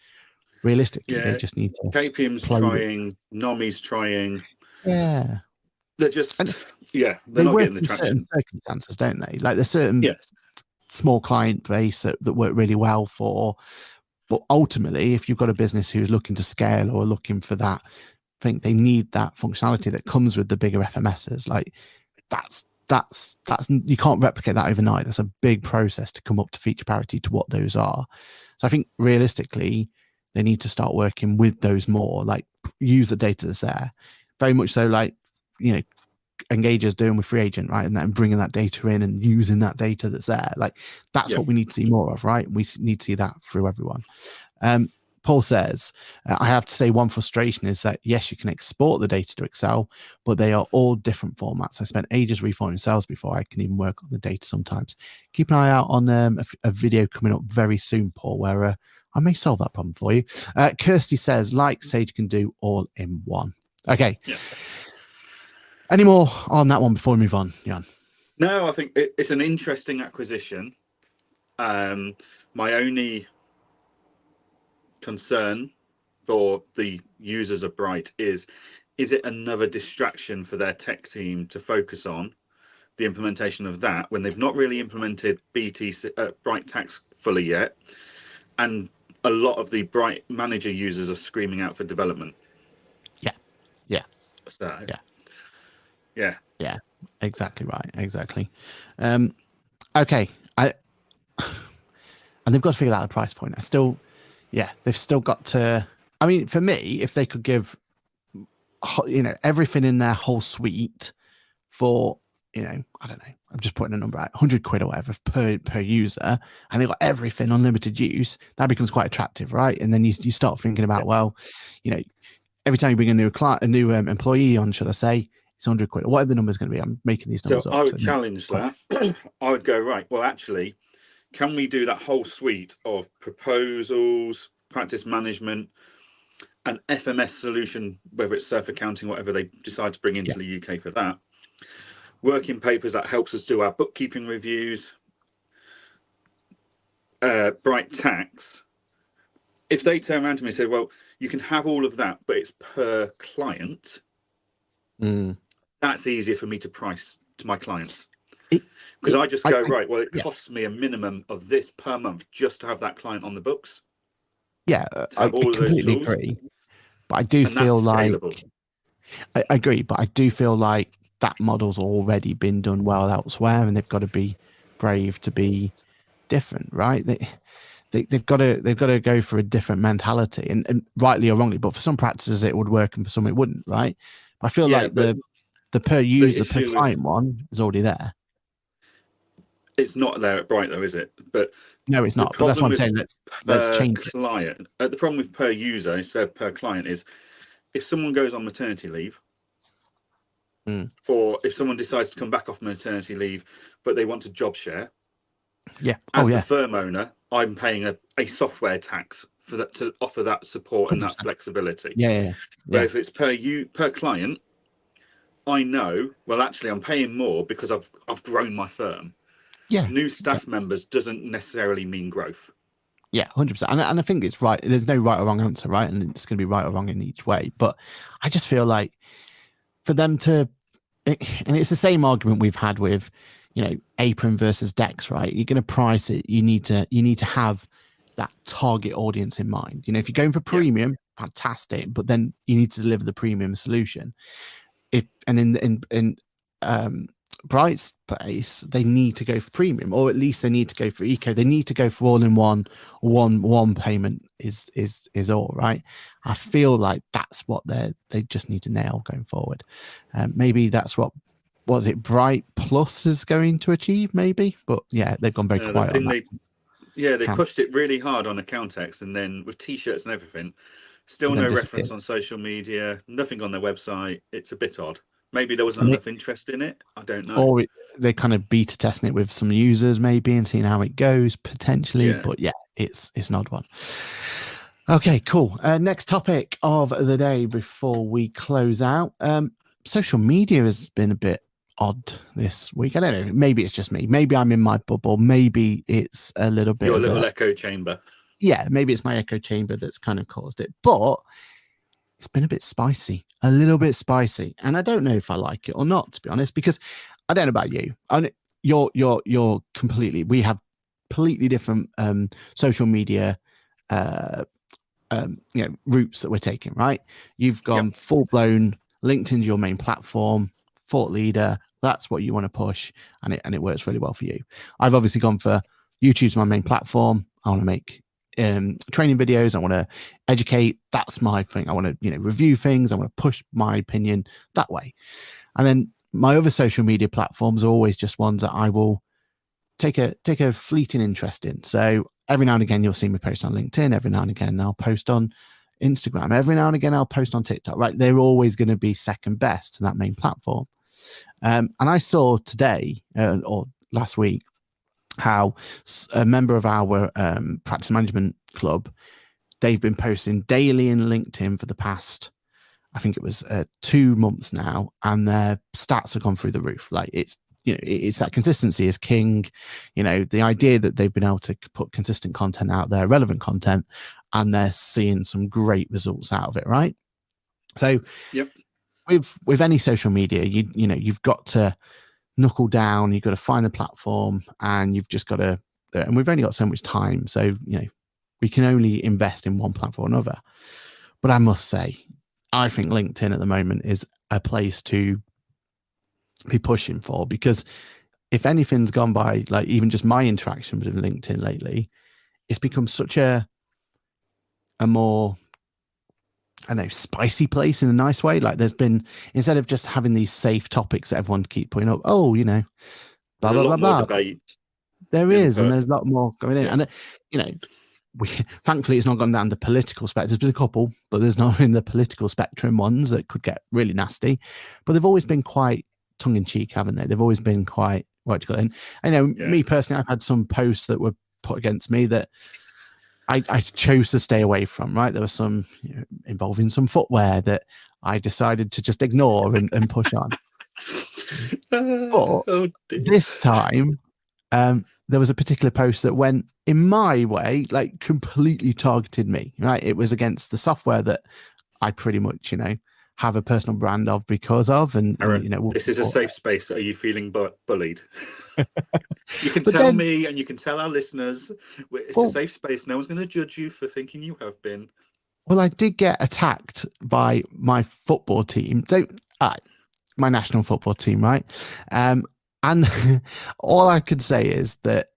Realistically, they just need to. KPM's trying, Nomi's trying. Yeah. They're just, they're they not work getting the in traction. certain circumstances, don't they? Like there's certain small client base that work really well for. But ultimately, if you've got a business who's looking to scale or looking for that, I think they need that functionality that comes with the bigger FMSs. Like that's you can't replicate that overnight. That's a big process to come up to feature parity to what those are. So I think realistically, they need to start working with those more, like use the data that's there. Very much so, like, Engager's doing with Free Agent, right? And then bringing that data in and using that data that's there. Like that's what we need to see more of, right? We need to see that through everyone. Paul says, I have to say one frustration is that, yes, you can export the data to Excel, but they are all different formats. I spent ages reforming cells before I can even work on the data sometimes. Keep an eye out on a video coming up very soon, Paul, where I may solve that problem for you. Kirsty says, like Sage can do all in one. Okay. Yeah. Any more on that one before we move on, Jan? No, I think it's an interesting acquisition. My only concern for the users of Bright is it another distraction for their tech team to focus on the implementation of that when they've not really implemented Bright Tax fully yet, and a lot of the Bright Manager users are screaming out for development. Yeah, exactly right, exactly. Okay, and they've got to figure out the price point. They've still got to. I mean, for me, if they could give, everything in their whole suite for, I don't know, I'm just putting a number out, 100 quid or whatever per user, and they've got everything unlimited use, that becomes quite attractive, right? And then you start thinking about, every time you bring a new client, a new employee on, should I say, it's 100 quid. What are the numbers going to be? I'm making these numbers up. I would challenge that. I would go, right, well, actually, can we do that whole suite of proposals, practice management, an FMS solution, whether it's self accounting, whatever they decide to bring into the UK for that, working papers that helps us do our bookkeeping reviews, Bright Tax. If they turn around to me and say, well, you can have all of that, but it's per client, that's easier for me to price to my clients. Because I just go, right, well, it costs me a minimum of this per month just to have that client on the books. Yeah, I completely agree. But I do feel like, I agree, but I do feel like that model's already been done well elsewhere, and they've got to be brave to be different, right? They've got to go for a different mentality, and rightly or wrongly, but for some practices it would work and for some it wouldn't, right? I feel like the per user, per client one is already there. It's not there at Bright though, is it? But no, it's not. But that's what I'm saying. Let's change it. The problem with per user instead of per client is if someone goes on maternity leave, or if someone decides to come back off maternity leave, but they want to job share. Yeah. As the firm owner, I'm paying a software tax for that to offer that support 100%. And that flexibility. Yeah. But if it's per client, I know, well, actually, I'm paying more because I've grown my firm. Yeah. New staff members doesn't necessarily mean growth. Yeah, 100%. And I think it's right. There's no right or wrong answer, right? And it's going to be right or wrong in each way. But I just feel like for them to, and it's the same argument we've had with, Apron versus Dex, right? You're going to price it. You need to have that target audience in mind. If you're going for premium, fantastic, but then you need to deliver the premium solution. In Brightspace, they need to go for premium, or at least they need to go for eco. They need to go for all in one payment is all right. I feel like that's what they just need to nail going forward. Maybe that's what was it Bright Plus is going to achieve, maybe, but yeah, they've gone very quiet on that. They pushed it really hard on Accountex, and then with t-shirts and everything, still no reference on social media, nothing on their website. It's a bit odd. Maybe there wasn't enough interest in it. I don't know. Or they kind of beta testing it with some users maybe and seeing how it goes potentially. Yeah. But yeah, it's an odd one. Okay, cool. Next topic of the day before we close out. Social media has been a bit odd this week. I don't know. Maybe it's just me. Maybe I'm in my bubble. Maybe it's a little bit. Your little echo chamber. Yeah, maybe it's my echo chamber that's kind of caused it. But it's been a bit spicy, a little bit spicy, and I don't know if I like it or not, to be honest, because I don't know about you. You're completely. We have completely different social media, routes that we're taking. Right? You've gone full blown. LinkedIn's your main platform, thought leader. That's what you want to push, and it works really well for you. I've obviously gone for YouTube's my main platform. I want to make training videos. I want to educate. That's my thing. I want to review things. I want to push my opinion that way. And then my other social media platforms are always just ones that I will take a fleeting interest in. So every now and again you'll see me post on LinkedIn. Every now and again I'll post on Instagram. Every now and again I'll post on TikTok. Right? They're always going to be second best to that main platform. And I saw today or last week how a member of our practice management club, they've been posting daily in LinkedIn for the past, I think it was 2 months now, and their stats have gone through the roof. Like it's that consistency is king. The idea that they've been able to put consistent content out there, relevant content, and they're seeing some great results out of it. Right. So with any social media, you've got to knuckle down. You've got to find the platform, and you've just got to. And we've only got so much time, so we can only invest in one platform or another. But I must say, I think LinkedIn at the moment is a place to be pushing for, because if anything's gone by, like even just my interactions with LinkedIn lately, it's become such a more, I don't know, spicy place in a nice way. Like there's been, instead of just having these safe topics that everyone keep putting up, blah, blah, blah, blah. There is, and there's a lot more going in. And, thankfully it's not gone down the political spectrum. There's been a couple, but there's not in the political spectrum ones that could get really nasty. But they've always been quite tongue-in-cheek, haven't they? They've always been quite, me personally, I've had some posts that were put against me that I chose to stay away from, right? There was some involving some footwear that I decided to just ignore and push on. But this time, there was a particular post that went in my way, like completely targeted me, right? It was against the software that I pretty much, have a personal brand of because of. And, Aaron, this is a safe space. Are you feeling bullied? You can tell me, and you can tell our listeners, it's a safe space. No one's going to judge you for thinking you have been. Well, I did get attacked by my football team. My national football team, right? And all I could say is that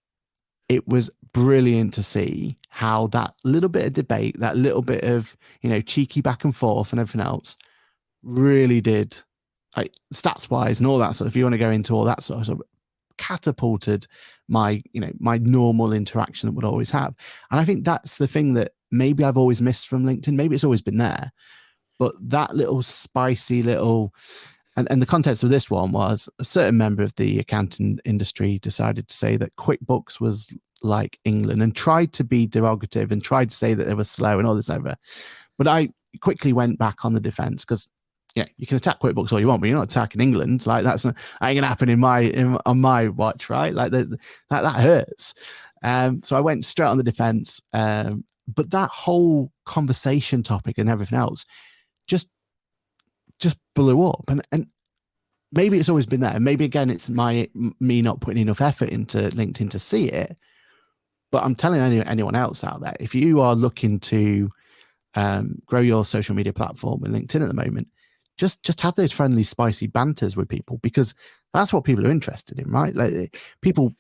it was brilliant to see how that little bit of debate, that little bit of, cheeky back and forth and everything else really did, like stats wise and all that sort of, if you want to go into all that sort of catapulted my, my normal interaction that would always have. And I think that's the thing that maybe I've always missed from LinkedIn. Maybe it's always been there, but that little spicy little, and the context of this one was a certain member of the accounting industry decided to say that QuickBooks was like England and tried to be derogative and tried to say that they were slow and all this over. But I quickly went back on the defense because, you can attack QuickBooks all you want, but you're not attacking England. Like that ain't gonna happen on my watch, right? Like that hurts. So I went straight on the defense. But that whole conversation topic and everything else just blew up, and maybe it's always been there. Maybe again, it's me not putting enough effort into LinkedIn to see it. But I'm telling anyone else out there, if you are looking to grow your social media platform with LinkedIn at the moment, just have those friendly, spicy banters with people, because that's what people are interested in, right? Like people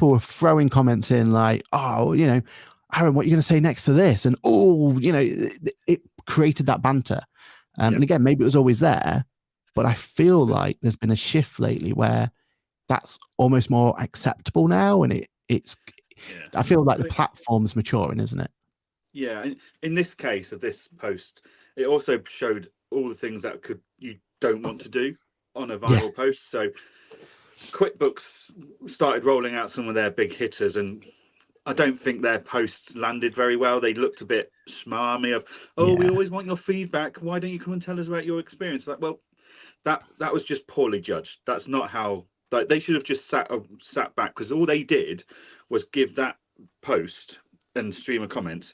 were throwing comments in like, oh, Aaron, what are you going to say next to this? And it created that banter. And again, maybe it was always there, but I feel like there's been a shift lately where that's almost more acceptable now, and I feel like the platform's maturing, isn't it? Yeah, and in this case of this post, it also showed all the things that you don't want to do on a viral post. So QuickBooks started rolling out some of their big hitters, and I don't think their posts landed very well. They looked a bit smarmy of, we always want your feedback. Why don't you come and tell us about your experience? Like, well, that was just poorly judged. That's not how. Like, they should have just sat back, because all they did was give that post and streamer comments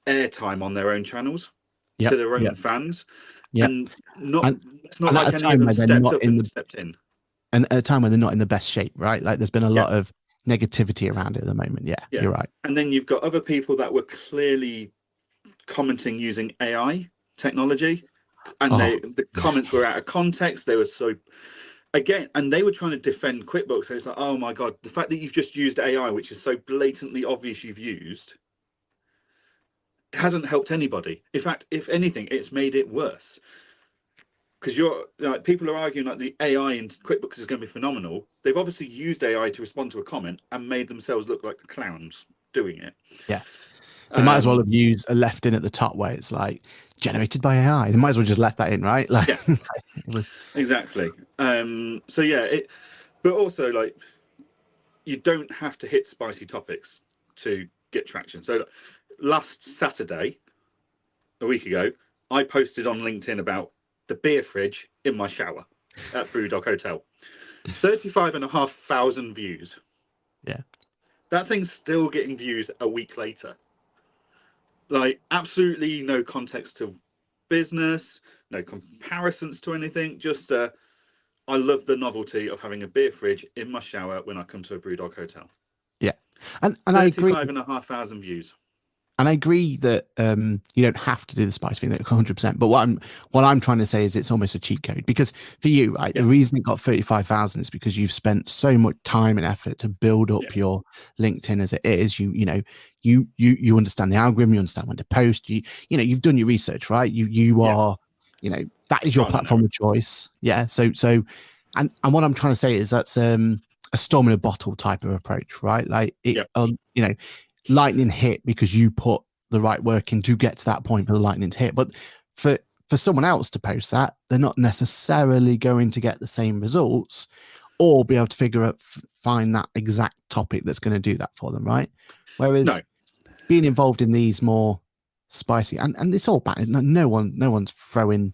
airtime on their own channels to their own fans, and it's not like any of them stepped up and stepped in. And at a time when they're not in the best shape, right? Like, there's been a lot of negativity around it at the moment. Yeah, you're right. And then you've got other people that were clearly commenting using AI technology, and the comments were out of context. They were and they were trying to defend QuickBooks. So it's like, oh my God, the fact that you've just used AI, which is so blatantly obvious you've used, hasn't helped anybody. In fact, if anything, it's made it worse. Because people are arguing like the AI in QuickBooks is going to be phenomenal. They've obviously used AI to respond to a comment and made themselves look like the clowns doing it. Yeah. They might as well have left in at the top where it's like generated by AI. They might as well just left that in, right? Like, exactly. But also, like, you don't have to hit spicy topics to get traction. So last Saturday, a week ago, I posted on LinkedIn about the beer fridge in my shower at Brewdog Hotel. 35,500 views. Yeah. That thing's still getting views a week later. Like, absolutely no context to business, no comparisons to anything. Just I love the novelty of having a beer fridge in my shower when I come to a Brewdog Hotel. Yeah. And I agree. 35,500 views. And I agree that you don't have to do the spice thing, 100%. But what I'm trying to say is it's almost a cheat code, because for you, right, the reason it got 35,000 is because you've spent so much time and effort to build up your LinkedIn as it is. You understand the algorithm, you understand when to post. You've done your research, right? You are, that is your platform of choice. Yeah. So and what I'm trying to say is that's a storm in a bottle type of approach, right? Like lightning hit because you put the right work in to get to that point for the lightning to hit. But for someone else to post that, they're not necessarily going to get the same results or be able to find that exact topic that's going to do that for them, right? Whereas being involved in these more spicy and it's all bad. No one's throwing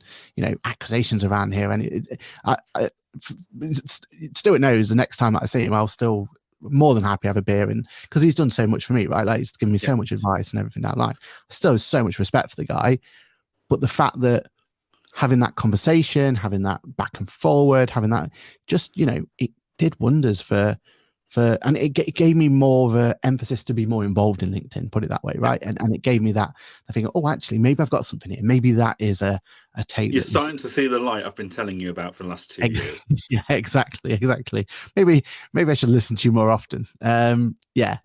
accusations around here, and Stuart knows the next time that I see him, I'll still more than happy to have a beer, and because he's done so much for me, right? Like, he's given me so much advice and everything down the line. Still have so much respect for the guy, but the fact that having that conversation, having that back and forward, having that just it did wonders for and it gave me more of a emphasis to be more involved in LinkedIn, put it that way, right? And it gave me that I think, actually, maybe I've got something here. Maybe that is a take. You're starting to see the light I've been telling you about for the last 2 years. Yeah, exactly. Maybe I should listen to you more often. Just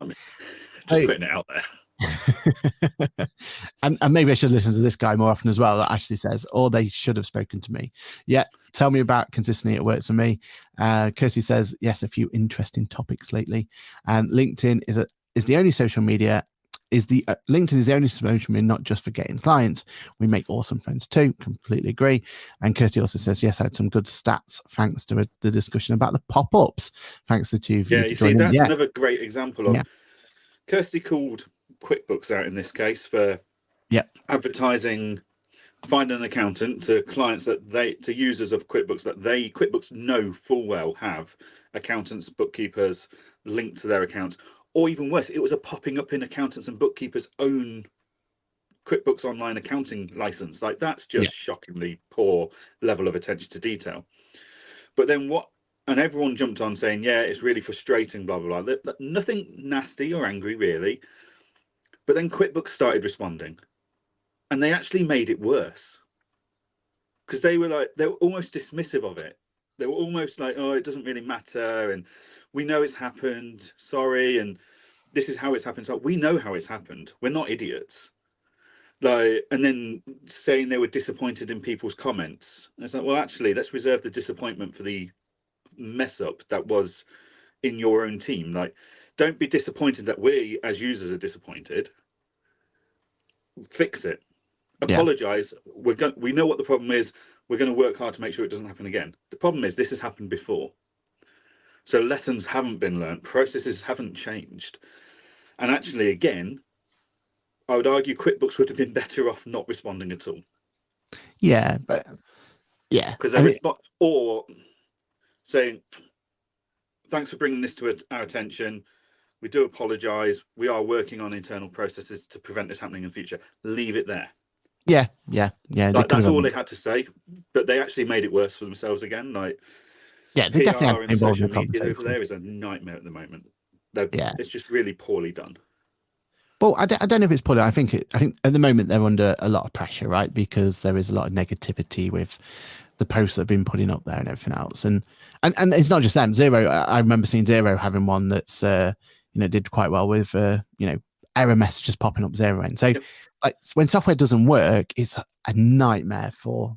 putting it out there. and maybe I should listen to this guy more often as well, that actually says, they should have spoken to me. Yeah, tell me about consistency. It works for me. Kirsty says, yes, a few interesting topics lately. And LinkedIn is the only social media. LinkedIn is the only social media, not just for getting clients. We make awesome friends too. Completely agree. And Kirsty also says, yes, I had some good stats thanks to the discussion about the pop-ups. Thanks to the two of you. Yeah, you see, that's another great example of Kirsty called QuickBooks out in this case for advertising, find an accountant to clients to users of QuickBooks that QuickBooks know full well have accountants, bookkeepers linked to their accounts, or even worse, it was a popping up in accountants and bookkeepers' own QuickBooks online accounting license. Like, that's just shockingly poor level of attention to detail. But then and everyone jumped on saying, it's really frustrating, blah blah blah. Nothing nasty or angry really. But then QuickBooks started responding, And they actually made it worse, because they were almost dismissive of it. They were almost like, oh, it doesn't really matter, and we know it's happened, sorry, and this is how it's happened. So we know how it's happened. We're not idiots. Like, and then saying they were disappointed in people's comments. And it's like, well, actually, let's reserve the disappointment for the mess up that was in your own team. Like, don't be disappointed that we as users are disappointed. Fix it. Apologize. We know what the problem is. We're going to work hard to make sure it doesn't happen again. The problem is this has happened before. So lessons haven't been learned. Processes haven't changed. And actually, again, I would argue QuickBooks would have been better off not responding at all. Yeah, but yeah, because or saying, thanks for bringing this to our attention. We do apologize. We are working on internal processes to prevent this happening in the future. Leave it there. Yeah. Like, that's all they had to say, but they actually made it worse for themselves again. Like, yeah, they PR definitely and social media over there is a nightmare at the moment. It's just really poorly done. Well, I don't know if it's poorly. I think at the moment they're under a lot of pressure, right? Because there is a lot of negativity with the posts that have been putting up there and everything else, and it's not just them. Xero, I remember seeing Xero having one that's did quite well with error messages popping up Xero end. So like when software doesn't work, it's a nightmare for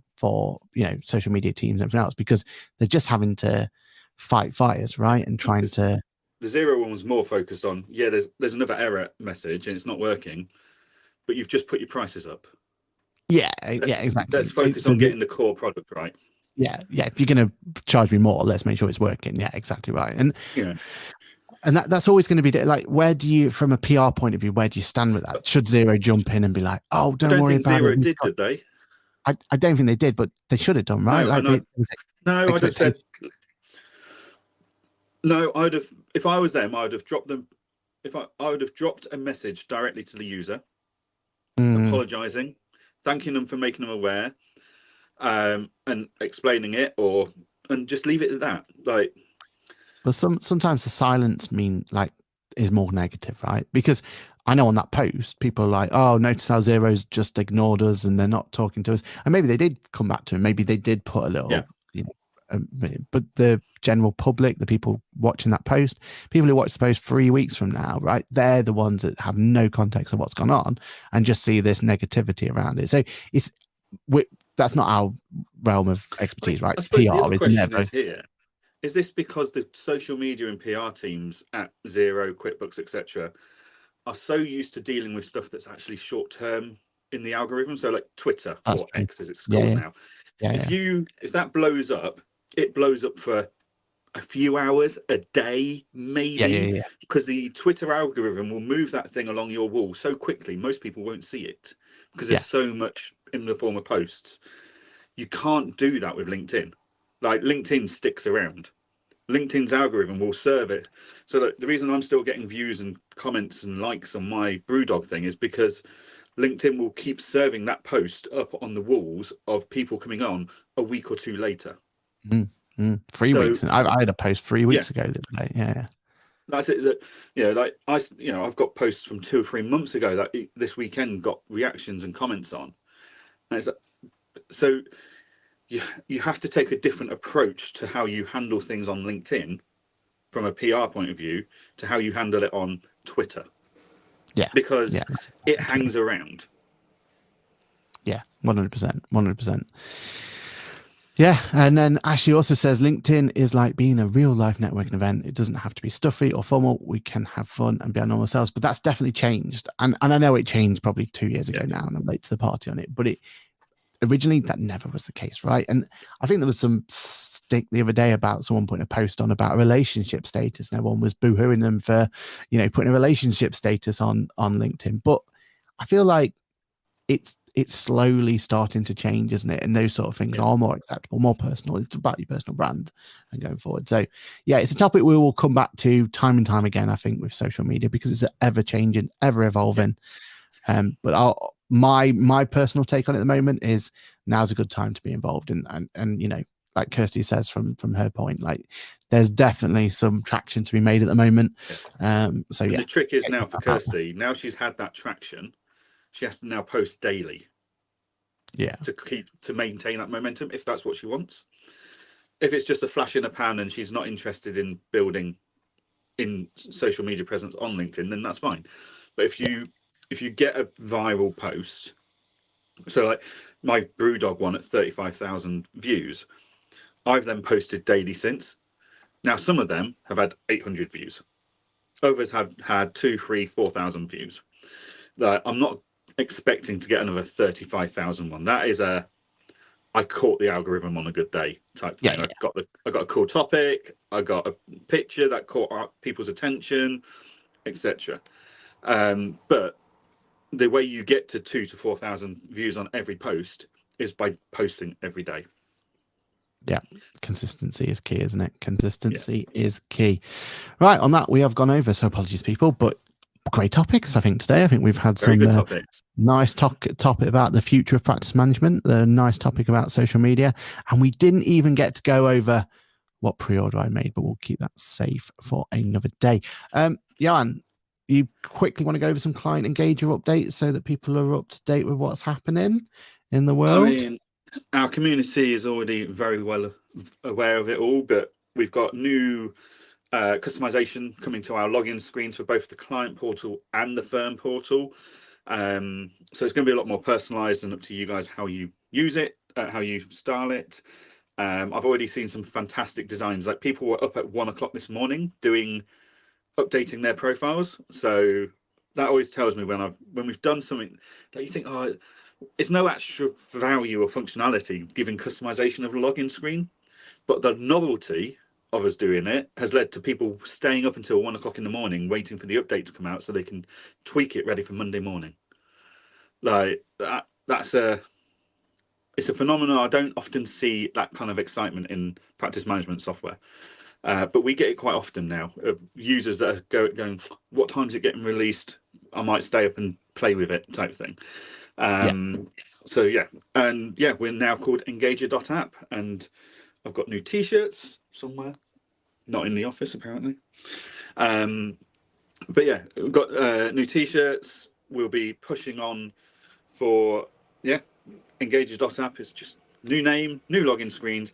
social media teams and everything else, because they're just having to fight fires, right? And trying to. The Xero one was more focused on, there's another error message and it's not working, but you've just put your prices up. Yeah, exactly. Let's focus on getting the core product right. Yeah. If you're going to charge me more, let's make sure it's working. Yeah, exactly right. And and that's always going to be like, where do you, from a PR point of view, where do you stand with that? Should Xero jump in and be like, oh, don't worry about it? Xero did they? I don't think they did, but they should have done, right? No, I'd have said. No, I'd have. If I was them, I'd have dropped them. I would have dropped a message directly to the user, apologising, thanking them for making them aware, and explaining it, and just leave it at that. Like, but sometimes the silence is more negative, right? Because I know on that post, people are like, oh, notice how Xero's just ignored us and they're not talking to us. And maybe they did come back to him. Maybe they did put a little, but the general public, the people watching that post, people who watch the post 3 weeks from now, right? They're the ones that have no context of what's gone on and just see this negativity around it. So that's not our realm of expertise, right? PR is never. Is this because the social media and PR teams at Xero, QuickBooks, etc., are so used to dealing with stuff that's actually short term in the algorithm? So like Twitter or X, as it's called now. If that blows up, it blows up for a few hours, a day, maybe, because the Twitter algorithm will move that thing along your wall so quickly, most people won't see it because there's so much in the form of posts. You can't do that with LinkedIn. Like, LinkedIn sticks around. LinkedIn's algorithm will serve it. So the reason I'm still getting views and comments and likes on my Brewdog thing is because LinkedIn will keep serving that post up on the walls of people coming on a week or two later. 3 weeks. I had a post 3 weeks ago. That's it. I've got posts from 2 or 3 months ago that this weekend got reactions and comments on. And it's so you have to take a different approach to how you handle things on LinkedIn from a PR point of view to how you handle it on Twitter. Because it hangs around. 100%. Yeah, and then Ashley also says LinkedIn is like being a real life networking event. It doesn't have to be stuffy or formal. We can have fun and be our normal selves. But that's definitely changed, and I know it changed probably 2 years ago now, and I'm late to the party on it. But originally that never was the case, right? And I think there was some stick the other day about someone putting a post on about a relationship status, and everyone was boo-hooing them for putting a relationship status on LinkedIn. But I feel like it's slowly starting to change, isn't it? And those sort of things are more acceptable, more personal. It's about your personal brand and going forward. So it's a topic we will come back to time and time again, I think, with social media, because it's ever changing, ever evolving. But my personal take on it at the moment is now's a good time to be involved in, and like Kirsty says from her point, like there's definitely some traction to be made at the moment. The trick is now for Kirsty, now she's had that traction, she has to now post daily. Yeah. to maintain that momentum if that's what she wants. If it's just a flash in a pan and she's not interested in building in social media presence on LinkedIn, then that's fine. But if you get a viral post, so like my Brewdog one at 35,000 views, I've then posted daily since. Now some of them have had 800 views, others have had 2, 3, 4,000 views. I'm not expecting to get another 35,000 one. That is I caught the algorithm on a good day type thing. Yeah. I got a cool topic, I got a picture that caught people's attention, etc. But the way you get to 2,000 to 4,000 views on every post is by posting every day. Yeah, consistency is key, isn't it? Consistency is key. Right, on that we have gone over, so apologies, people, but great topics, I think, today. I think we've had Very some good nice topic about the future of practice management, the nice topic about social media, and we didn't even get to go over what pre-order I made, but we'll keep that safe for another day. Johann, you quickly want to go over some client engager updates so that people are up to date with what's happening in the world? I mean, our community is already very well aware of it all, but we've got new customization coming to our login screens for both the client portal and the firm portal. So it's going to be a lot more personalized and up to you guys how you use it, how you style it. I've already seen some fantastic designs. Like people were up at 1 o'clock this morning updating their profiles. So that always tells me when we've done something that you think, oh, it's no extra value or functionality giving customization of a login screen, but the novelty of us doing it has led to people staying up until 1 o'clock in the morning waiting for the update to come out so they can tweak it ready for Monday morning. Like it's a phenomenon. I don't often see that kind of excitement in practice management software, but we get it quite often now. Users that are going, what time is it getting released? I might stay up and play with it type thing. So yeah, and yeah, we're now called Engager.app, and I've got new t-shirts somewhere, not in the office apparently. But yeah, we've got new t-shirts. We'll be pushing on for Engager.app is just new name, new login screens,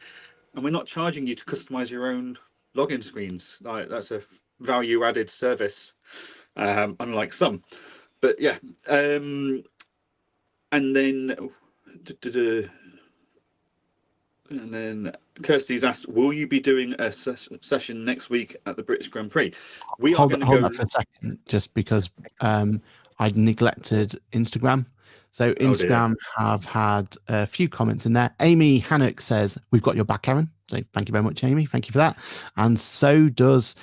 and we're not charging you to customize your own login screens. Like that's a value added service, unlike some. But yeah, and then Kirsty's asked, will you be doing a session next week at the British Grand Prix? We are going to hold that for a second, just because I'd neglected Instagram. So Instagram have had a few comments in there. Amy Hannock says, we've got your back, Aaron. So thank you very much, Amy. Thank you for that. And so does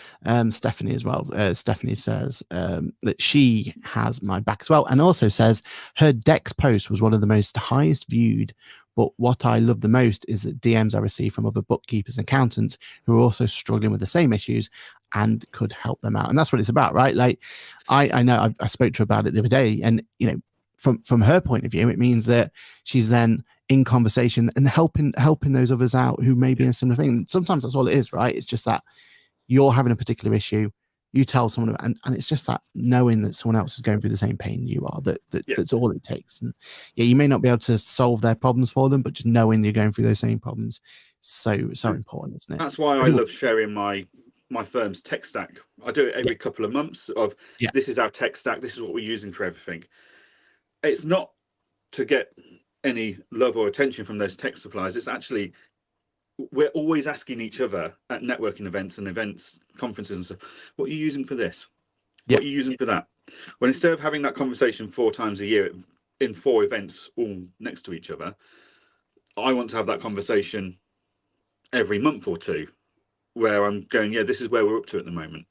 Stephanie as well. Stephanie says that she has my back as well, and also says her Dex post was one of the most highest viewed. But what I love the most is that DMs I receive from other bookkeepers and accountants who are also struggling with the same issues and could help them out. And that's what it's about, right? Like I know I spoke to her about it the other day, and you know, from her point of view, it means that she's then in conversation and helping those others out who may be in a similar thing. Sometimes that's all it is, right? It's just that you're having a particular issue, you tell someone, and it's just that knowing that someone else is going through the same pain you are, that's all it takes. And yeah, you may not be able to solve their problems for them, but just knowing you're going through those same problems, so important, isn't it? That's why I love sharing my firm's tech stack. I do it every couple of months of this is our tech stack, this is what we're using for everything. It's not to get any love or attention from those tech suppliers. It's actually, we're always asking each other at networking events and events, conferences and stuff, what are you using for this? What are you using for that? Well, instead of having that conversation 4 times a year in 4 events all next to each other, I want to have that conversation every month or 2 where I'm going, this is where we're up to at the moment.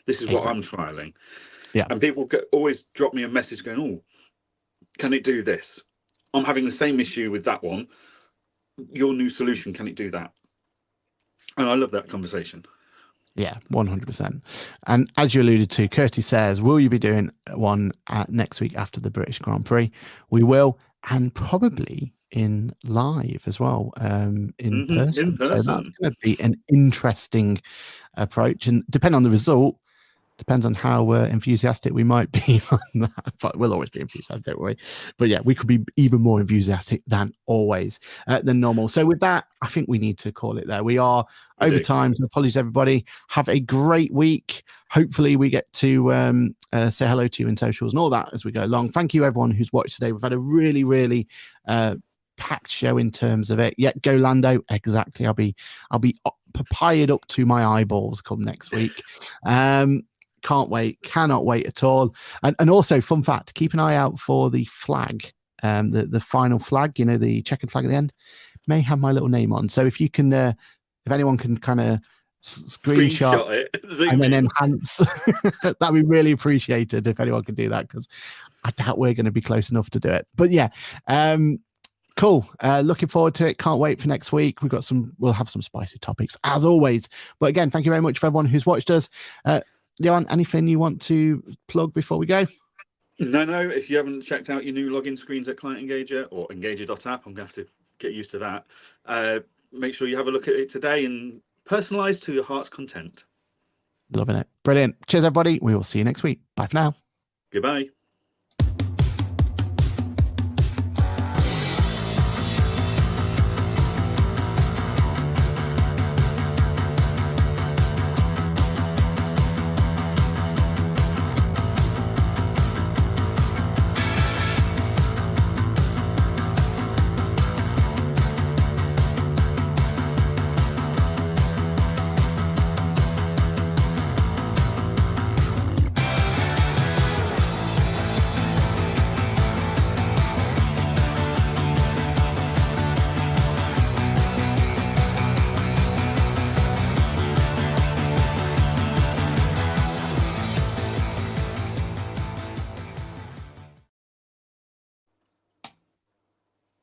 This is what I'm trialing. Yeah. And people always drop me a message going, oh, can it do this? I'm having the same issue with that one. Your new solution, can it do that? And I love that conversation. Yeah, 100%. And as you alluded to, Kirsty says, will you be doing one next week after the British Grand Prix? We will, and probably in live as well, in person. So that's going to be an interesting approach. And depending on the result, Depends on how enthusiastic we might be on that. But we'll always be enthusiastic, don't worry. But yeah, we could be even more enthusiastic than always, than normal. So with that, I think we need to call it there. We are over time. So apologies, everybody. Have a great week. Hopefully we get to say hello to you in socials and all that as we go along. Thank you, everyone who's watched today. We've had a really, really packed show in terms of it. Yeah, go Lando. Exactly. I'll be papayed up to my eyeballs come next week. Can't wait. Cannot wait at all. And also, fun fact, keep an eye out for the flag, the final flag, you know, the checkered flag at the end, may have my little name on. So if you can, if anyone can kind of screenshot it and then enhance, that'd be really appreciated if anyone can do that, because I doubt we're going to be close enough to do it. But yeah, cool. Looking forward to it. Can't wait for next week. We'll have some spicy topics as always. But again, thank you very much for everyone who's watched us. Johann, anything you want to plug before we go? No. If you haven't checked out your new login screens at Client Engager or Engager.app, I'm going to have to get used to that. Make sure you have a look at it today and personalize to your heart's content. Loving it. Brilliant. Cheers, everybody. We will see you next week. Bye for now. Goodbye.